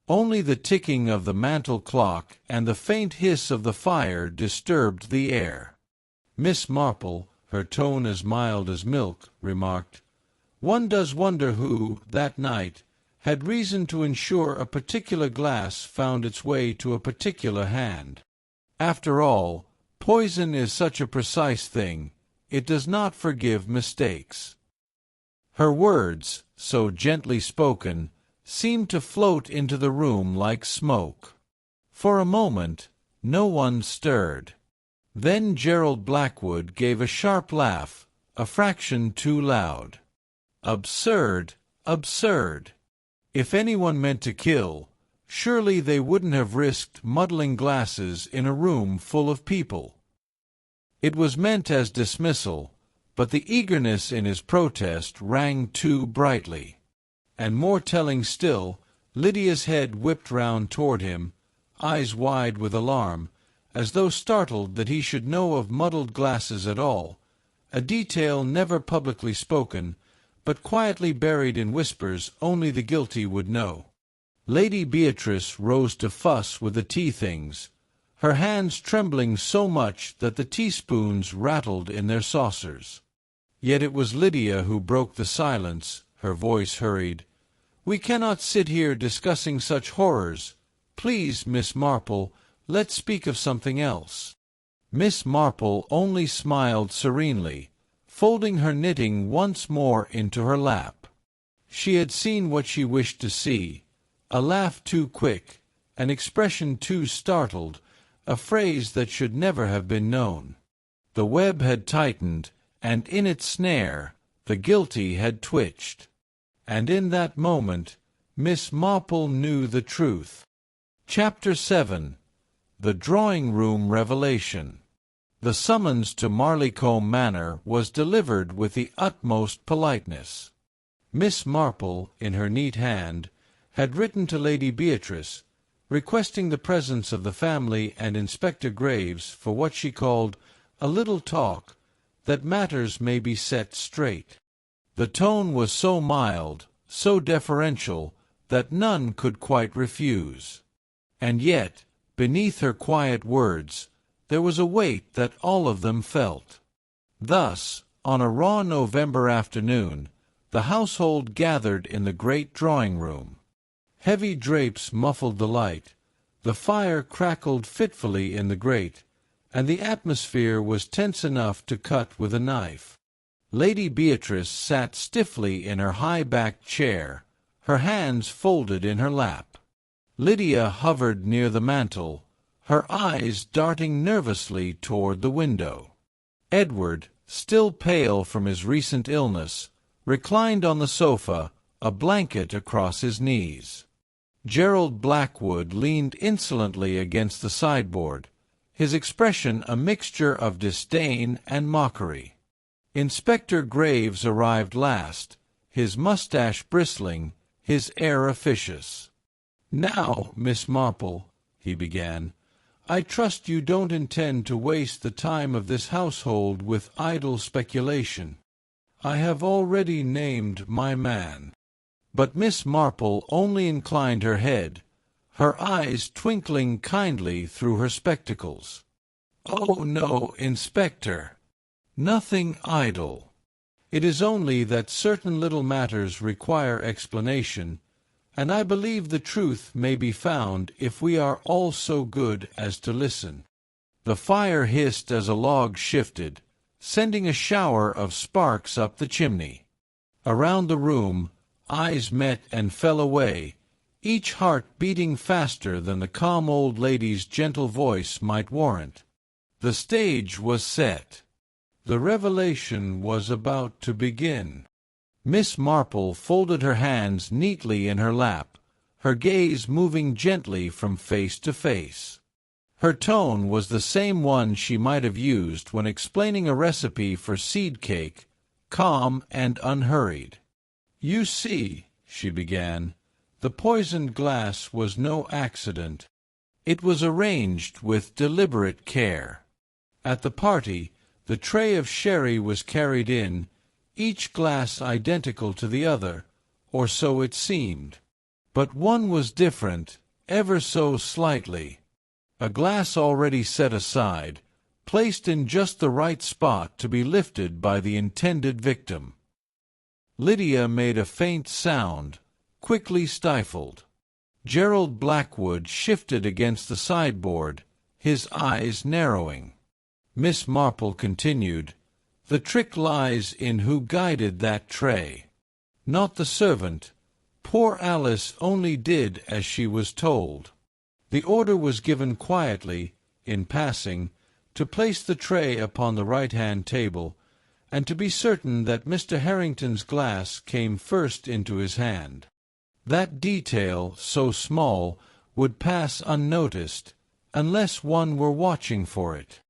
Only the ticking of the mantel clock and the faint hiss of the fire disturbed the air. Miss Marple, her tone as mild as milk, remarked, "One does wonder who, that night, had reason to ensure a particular glass found its way to a particular hand. After all, poison is such a precise thing, it does not forgive mistakes." Her words, so gently spoken, seemed to float into the room like smoke. For a moment, no one stirred. Then Gerald Blackwood gave a sharp laugh, a fraction too loud. "Absurd, absurd! If anyone meant to kill, surely they wouldn't have risked muddling glasses in a room full of people." It was meant as dismissal, but the eagerness in his protest rang too brightly. And more telling still, Lydia's head whipped round toward him, eyes wide with alarm, as though startled that he should know of muddled glasses at all, a detail never publicly spoken, but quietly buried in whispers only the guilty would know. Lady Beatrice rose to fuss with the tea-things, her hands trembling so much that the teaspoons rattled in their saucers. Yet it was Lydia who broke the silence, her voice hurried. "We cannot sit here discussing such horrors. Please, Miss Marple, let's speak of something else." Miss Marple only smiled serenely, folding her knitting once more into her lap. She had seen what she wished to see, a laugh too quick, an expression too startled, a phrase that should never have been known. The web had tightened, and in its snare the guilty had twitched. And in that moment Miss Marple knew the truth. Chapter 7. The Drawing-Room Revelation. The summons to Marleycombe Manor was delivered with the utmost politeness. Miss Marple, in her neat hand, had written to Lady Beatrice, requesting the presence of the family and Inspector Graves for what she called a little talk, that matters may be set straight. The tone was so mild, so deferential, that none could quite refuse. And yet, beneath her quiet words, there was a weight that all of them felt. Thus, On a raw November afternoon, the household gathered in the great drawing-room. Heavy drapes muffled the light, the fire crackled fitfully in the grate, and the atmosphere was tense enough to cut with a knife. Lady Beatrice sat stiffly in her high-backed chair, her hands folded in her lap. Lydia hovered near the mantel, her eyes darting nervously toward the window. Edward, still pale from his recent illness, reclined on the sofa, a blanket across his knees. Gerald Blackwood leaned insolently against the sideboard, his expression a mixture of disdain and mockery. Inspector Graves arrived last, his mustache bristling, his air officious. "Now, Miss Marple," he began, "I trust you don't intend to waste the time of this household with idle speculation. I have already named my man." But Miss Marple only inclined her head, her eyes twinkling kindly through her spectacles. "Oh, no, Inspector. Nothing idle. It is only that certain little matters require explanation, and I believe the truth may be found if we are all so good as to listen." The fire hissed as a log shifted, sending a shower of sparks up the chimney. Around the room, eyes met and fell away, each heart beating faster than the calm old lady's gentle voice might warrant. The stage was set. The revelation was about to begin. Miss Marple folded her hands neatly in her lap, her gaze moving gently from face to face. Her tone was the same one she might have used when explaining a recipe for seed cake, calm and unhurried. "You see," she began, "the poisoned glass was no accident. It was arranged with deliberate care. At the party, the tray of sherry was carried in, each glass identical to the other, or so it seemed. But one was different, ever so slightly. A glass already set aside, placed in just the right spot to be lifted by the intended victim." Lydia made a faint sound, quickly stifled. Gerald Blackwood shifted against the sideboard, his eyes narrowing. Miss Marple continued, "The trick lies in who guided that tray. Not the servant. Poor Alice only did as she was told. The order was given quietly, in passing, to place the tray upon the right-hand table, and to be certain that Mr. Harrington's glass came first into his hand. That detail, so small, would pass unnoticed, unless one were watching for it."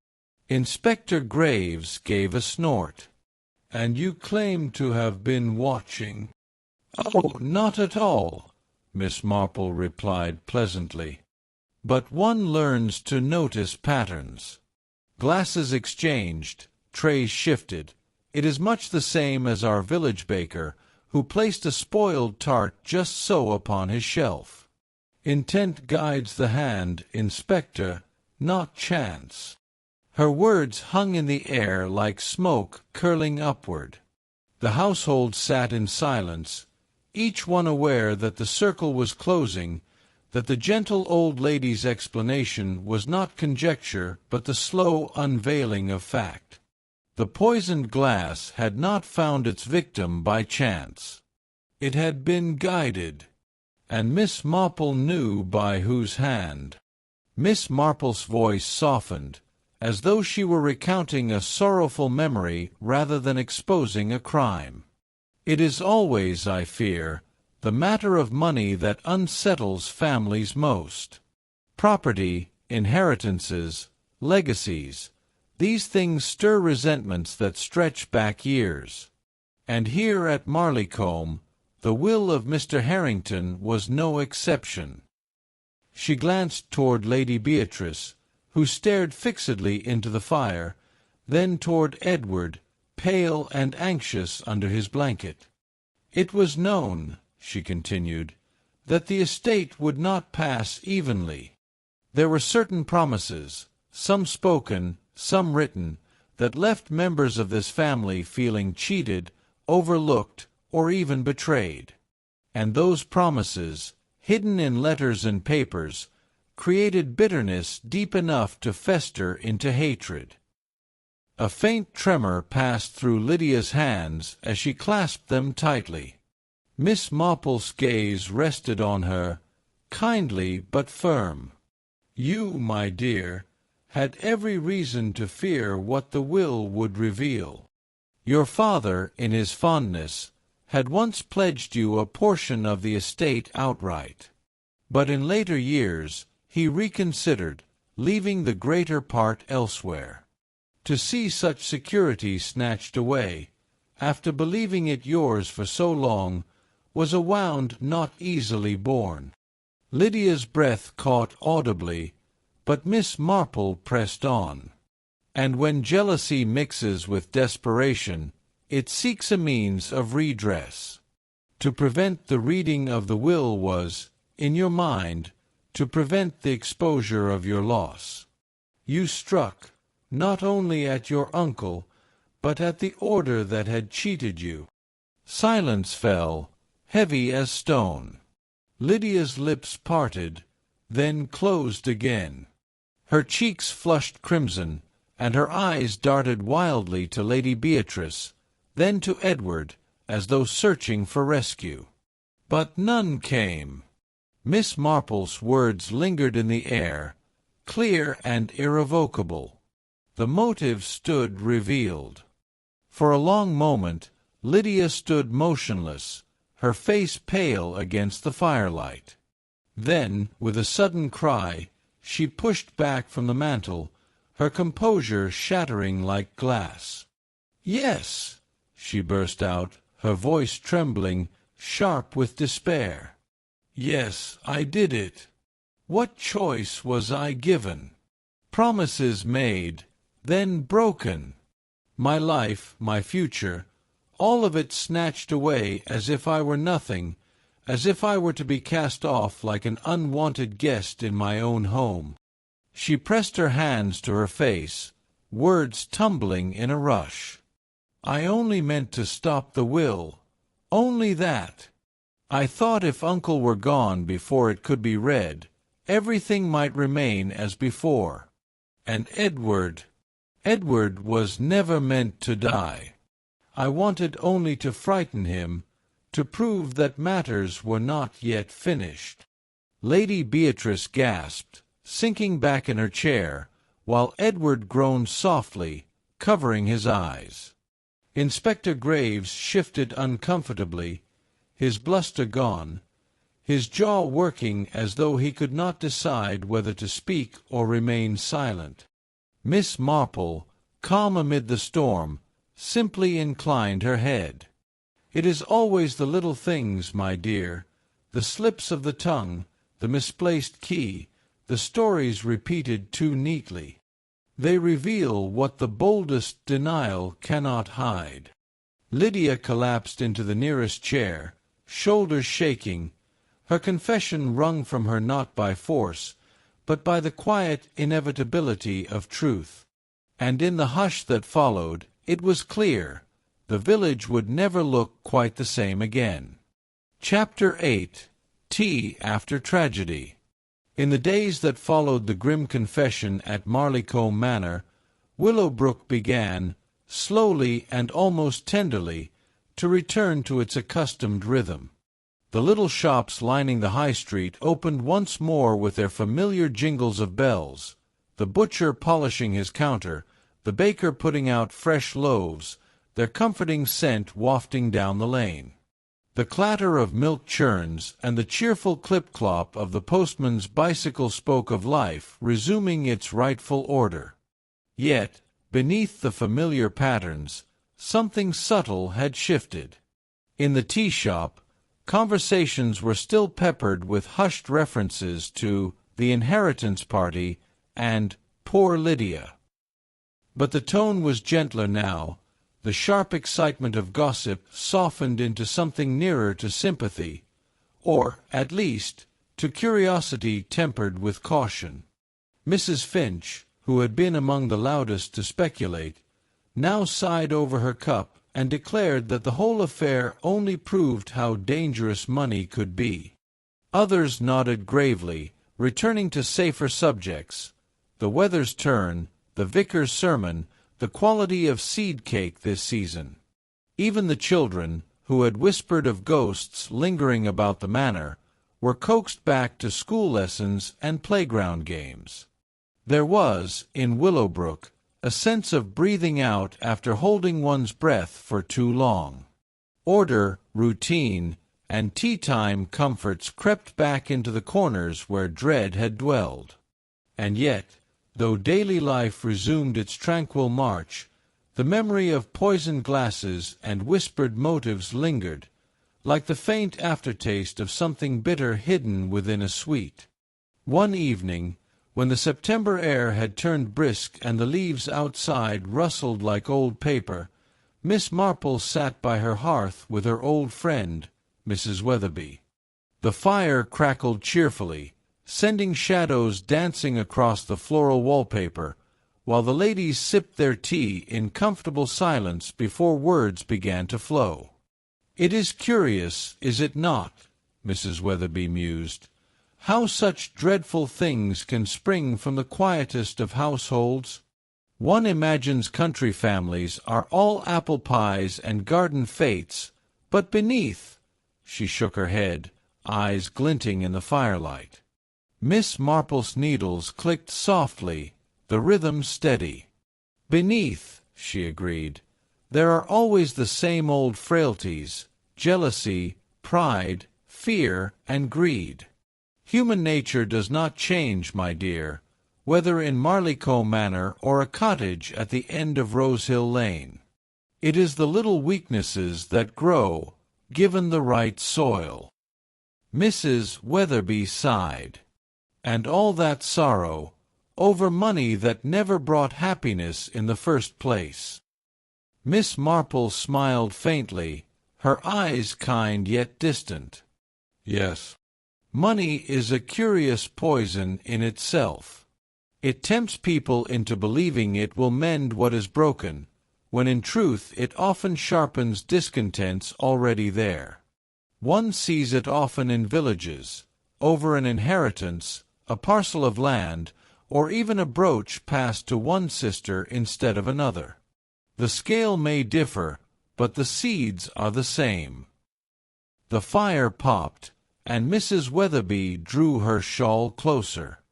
Inspector Graves gave a snort. "And you claim to have been watching?" "Oh, not at all," Miss Marple replied pleasantly. "But one learns to notice patterns. Glasses exchanged, trays shifted. It is much the same as our village baker, who placed a spoiled tart just so upon his shelf. Intent guides the hand, Inspector, not chance." Her words hung in the air like smoke curling upward. The household sat in silence, each one aware that the circle was closing, that the gentle old lady's explanation was not conjecture but the slow unveiling of fact. The poisoned glass had not found its victim by chance. It had been guided, and Miss Marple knew by whose hand. Miss Marple's voice softened, as though she were recounting a sorrowful memory rather than exposing a crime. "It is always, I fear, the matter of money that unsettles families most. Property, inheritances, legacies, these things stir resentments that stretch back years. And here at Marleycombe, the will of Mr. Harrington was no exception." She glanced toward Lady Beatrice, who stared fixedly into the fire, then toward Edward, pale and anxious under his blanket. "It was known," she continued, "that the estate would not pass evenly. There were certain promises, some spoken, some written, that left members of this family feeling cheated, overlooked, or even betrayed. And those promises, hidden in letters and papers, created bitterness deep enough to fester into hatred. A faint tremor passed through Lydia's hands as she clasped them tightly. Miss Marple's gaze rested on her, kindly but firm. "You, my dear, had every reason to fear what the will would reveal. Your father, in his fondness, had once pledged you a portion of the estate outright. But in later years he reconsidered, leaving the greater part elsewhere. To see such security snatched away, after believing it yours for so long, was a wound not easily borne." Lydia's breath caught audibly, but Miss Marple pressed on. "And when jealousy mixes with desperation, it seeks a means of redress. To prevent the reading of the will was, in your mind, to prevent the exposure of your loss. You struck, not only at your uncle, but at the order that had cheated you." Silence fell, heavy as stone. Lydia's lips parted, then closed again. Her cheeks flushed crimson, and her eyes darted wildly to Lady Beatrice, then to Edward, as though searching for rescue. But none came. Miss Marple's words lingered in the air, clear and irrevocable. The motive stood revealed. For a long moment Lydia stood motionless, her face pale against the firelight. Then, with a sudden cry, she pushed back from the mantel, her composure shattering like glass. "Yes," she burst out, her voice trembling, sharp with despair. "Yes, I did it. What choice was I given? Promises made, then broken. My life, my future, all of it snatched away as if I were nothing, as if I were to be cast off like an unwanted guest in my own home." She pressed her hands to her face, words tumbling in a rush. "I only meant to stop the will. Only that. I thought if Uncle were gone before it could be read, everything might remain as before. And Edward was never meant to die. I wanted only to frighten him, to prove that matters were not yet finished." Lady Beatrice gasped, sinking back in her chair, while Edward groaned softly, covering his eyes. Inspector Graves shifted uncomfortably, his bluster gone, his jaw working as though he could not decide whether to speak or remain silent. Miss Marple, calm amid the storm, simply inclined her head. "It is always the little things, my dear, the slips of the tongue, the misplaced key, the stories repeated too neatly. They reveal what the boldest denial cannot hide." Lydia collapsed into the nearest chair, shoulders shaking, her confession wrung from her not by force, but by the quiet inevitability of truth. And in the hush that followed, it was clear, the village would never look quite the same again. Chapter 8. Tea After Tragedy. In the days that followed the grim confession at Marleycombe Manor, Willowbrook began, slowly and almost tenderly, to return to its accustomed rhythm. The little shops lining the high street opened once more with their familiar jingles of bells, the butcher polishing his counter, the baker putting out fresh loaves, their comforting scent wafting down the lane. The clatter of milk churns and the cheerful clip-clop of the postman's bicycle spoke of life resuming its rightful order. Yet, beneath the familiar patterns, something subtle had shifted. In the tea-shop, conversations were still peppered with hushed references to the inheritance party and poor Lydia. But the tone was gentler now, the sharp excitement of gossip softened into something nearer to sympathy, or, at least, to curiosity tempered with caution. Mrs. Finch, who had been among the loudest to speculate, now sighed over her cup and declared that the whole affair only proved how dangerous money could be. Others nodded gravely, returning to safer subjects: the weather's turn, the vicar's sermon, the quality of seed cake this season. Even the children, who had whispered of ghosts lingering about the manor, were coaxed back to school lessons and playground games. There was, in Willowbrook, a sense of breathing out after holding one's breath for too long. Order, routine, and tea-time comforts crept back into the corners where dread had dwelled. And yet, though daily life resumed its tranquil march, the memory of poisoned glasses and whispered motives lingered, like the faint aftertaste of something bitter hidden within a sweet. One evening, when the September air had turned brisk and the leaves outside rustled like old paper, Miss Marple sat by her hearth with her old friend, Mrs. Weatherby. The fire crackled cheerfully, sending shadows dancing across the floral wallpaper, while the ladies sipped their tea in comfortable silence before words began to flow. "It is curious, is it not," Mrs. Weatherby mused, "how such dreadful things can spring from the quietest of households? One imagines country families are all apple pies and garden fates, but beneath—" She shook her head, eyes glinting in the firelight. Miss Marple's needles clicked softly, the rhythm steady. "Beneath," she agreed, "there are always the same old frailties: jealousy, pride, fear, and greed. Human nature does not change, my dear, whether in Marleycombe Manor or a cottage at the end of Rosehill Lane. It is the little weaknesses that grow, given the right soil." Mrs. Weatherby sighed. And all that sorrow, over money that never brought happiness in the first place. Miss Marple smiled faintly, her eyes kind yet distant. "Yes. Money is a curious poison in itself. It tempts people into believing it will mend what is broken, when in truth it often sharpens discontents already there. One sees it often in villages, over an inheritance, a parcel of land, or even a brooch passed to one sister instead of another. The scale may differ, but the seeds are the same." The fire popped, and Mrs. Weatherby drew her shawl closer.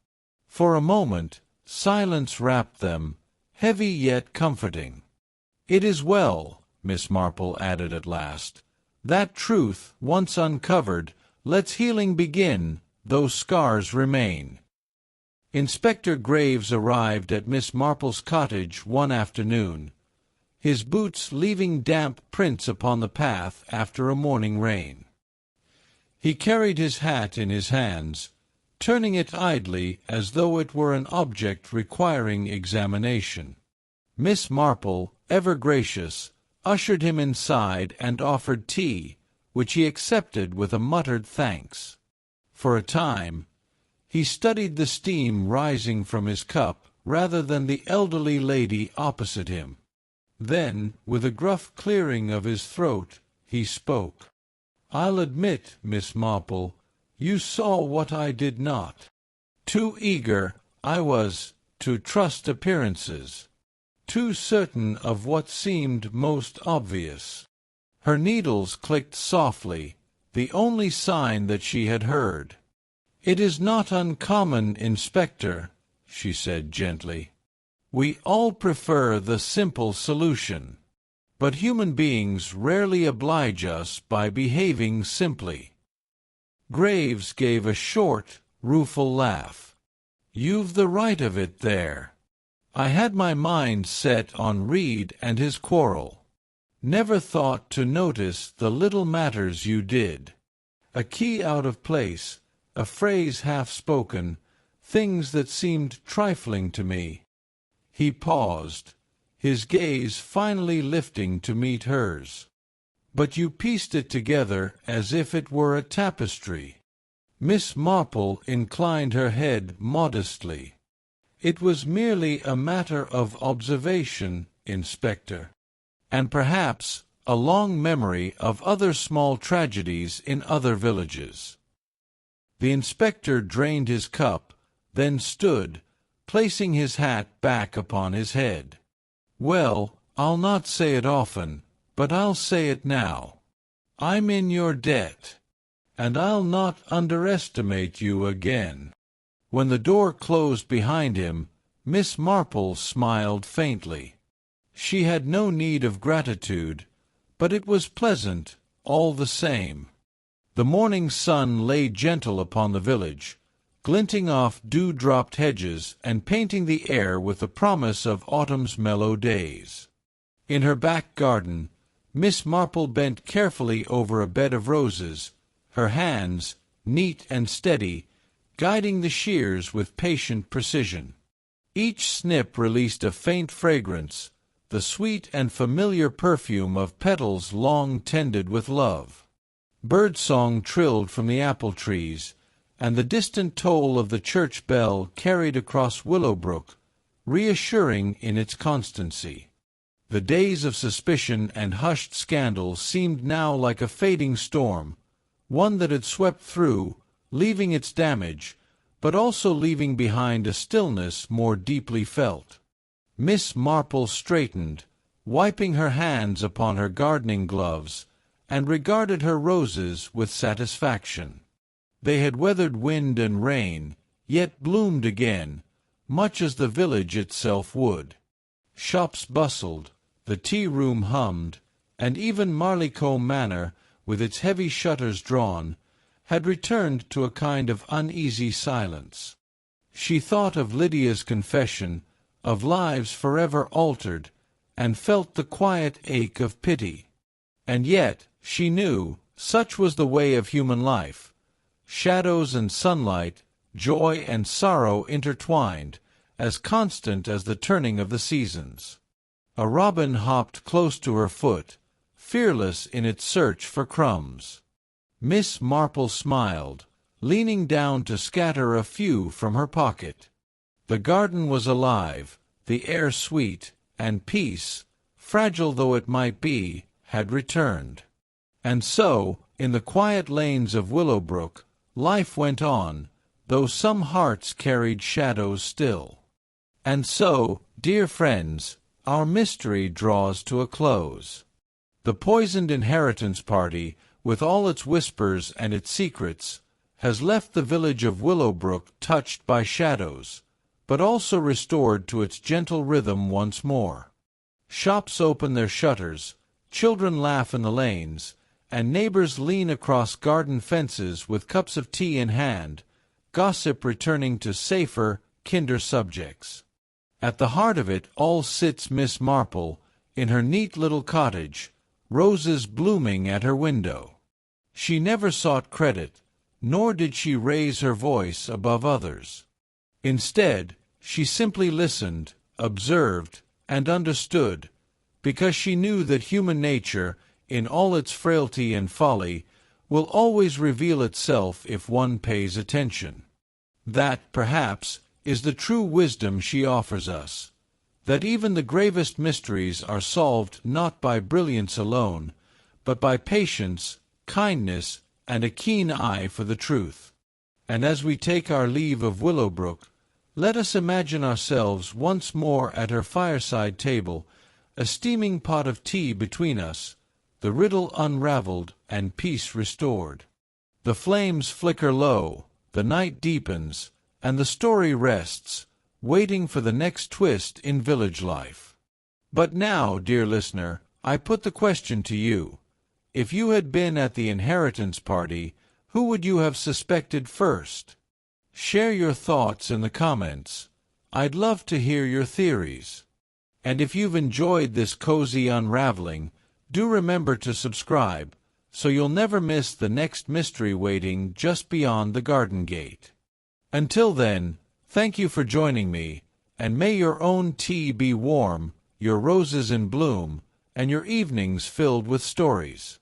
For a moment, silence wrapped them, heavy yet comforting. "It is well," Miss Marple added at last. "That truth, once uncovered, lets healing begin, though scars remain." Inspector Graves arrived at Miss Marple's cottage one afternoon, his boots leaving damp prints upon the path after a morning rain. He carried his hat in his hands, turning it idly as though it were an object requiring examination. Miss Marple, ever gracious, ushered him inside and offered tea, which he accepted with a muttered thanks. For a time, he studied the steam rising from his cup rather than the elderly lady opposite him. Then, with a gruff clearing of his throat, he spoke. "I'll admit, Miss Marple, you saw what I did not. Too eager I was to trust appearances, too certain of what seemed most obvious." Her needles clicked softly, the only sign that she had heard. "It is not uncommon, Inspector," she said gently. "We all prefer the simple solution. But human beings rarely oblige us by behaving simply." Graves gave a short, rueful laugh. "You've the right of it there. I had my mind set on Reed and his quarrel. Never thought to notice the little matters you did. A key out of place, a phrase half-spoken, things that seemed trifling to me." He paused, his gaze finally lifting to meet hers. "But you pieced it together as if it were a tapestry." Miss Marple inclined her head modestly. "It was merely a matter of observation, Inspector. And perhaps a long memory of other small tragedies in other villages. The inspector drained his cup, then stood, placing his hat back upon his head. Well, I'll not say it often, but I'll say it now. I'm in your debt, and I'll not underestimate you again. When the door closed behind him, Miss Marple smiled faintly. She had no need of gratitude, but it was pleasant, all the same. The morning sun lay gentle upon the village, glinting off dew-dropped hedges and painting the air with the promise of autumn's mellow days. In her back garden, Miss Marple bent carefully over a bed of roses, her hands, neat and steady, guiding the shears with patient precision. Each snip released a faint fragrance, the sweet and familiar perfume of petals long tended with love. Birdsong trilled from the apple trees, and the distant toll of the church bell carried across Willowbrook, reassuring in its constancy. The days of suspicion and hushed scandal seemed now like a fading storm, one that had swept through, leaving its damage, but also leaving behind a stillness more deeply felt. Miss Marple straightened, wiping her hands upon her gardening gloves, and regarded her roses with satisfaction. They had weathered wind and rain, yet bloomed again, much as the village itself would. Shops bustled, the tea-room hummed, and even Marleycombe Manor, with its heavy shutters drawn, had returned to a kind of uneasy silence. She thought of Lydia's confession, of lives forever altered, and felt the quiet ache of pity. And yet, she knew, such was the way of human life. Shadows and sunlight, joy and sorrow intertwined, as constant as the turning of the seasons. A robin hopped close to her foot, fearless in its search for crumbs. Miss Marple smiled, leaning down to scatter a few from her pocket. The garden was alive, the air sweet, and peace, fragile though it might be, had returned. And so, in the quiet lanes of Willowbrook, life went on, though some hearts carried shadows still. And so, dear friends, our mystery draws to a close. The poisoned inheritance party, with all its whispers and its secrets, has left the village of Willowbrook touched by shadows, but also restored to its gentle rhythm once more. Shops open their shutters, children laugh in the lanes, and neighbors lean across garden fences with cups of tea in hand, gossip returning to safer, kinder subjects. At the heart of it all sits Miss Marple, in her neat little cottage, roses blooming at her window. She never sought credit, nor did she raise her voice above others. Instead, she simply listened, observed, and understood, because she knew that human nature, in all its frailty and folly, will always reveal itself if one pays attention. That, perhaps, is the true wisdom she offers us, that even the gravest mysteries are solved not by brilliance alone, but by patience, kindness, and a keen eye for the truth. And as we take our leave of Willowbrook, let us imagine ourselves once more at her fireside table, a steaming pot of tea between us, the riddle unraveled and peace restored. The flames flicker low, the night deepens, and the story rests, waiting for the next twist in village life. But now, dear listener, I put the question to you. If you had been at the inheritance party, who would you have suspected first? Share your thoughts in the comments. I'd love to hear your theories. And if you've enjoyed this cozy unraveling, do remember to subscribe, so you'll never miss the next mystery waiting just beyond the garden gate. Until then, thank you for joining me, and may your own tea be warm, your roses in bloom, and your evenings filled with stories.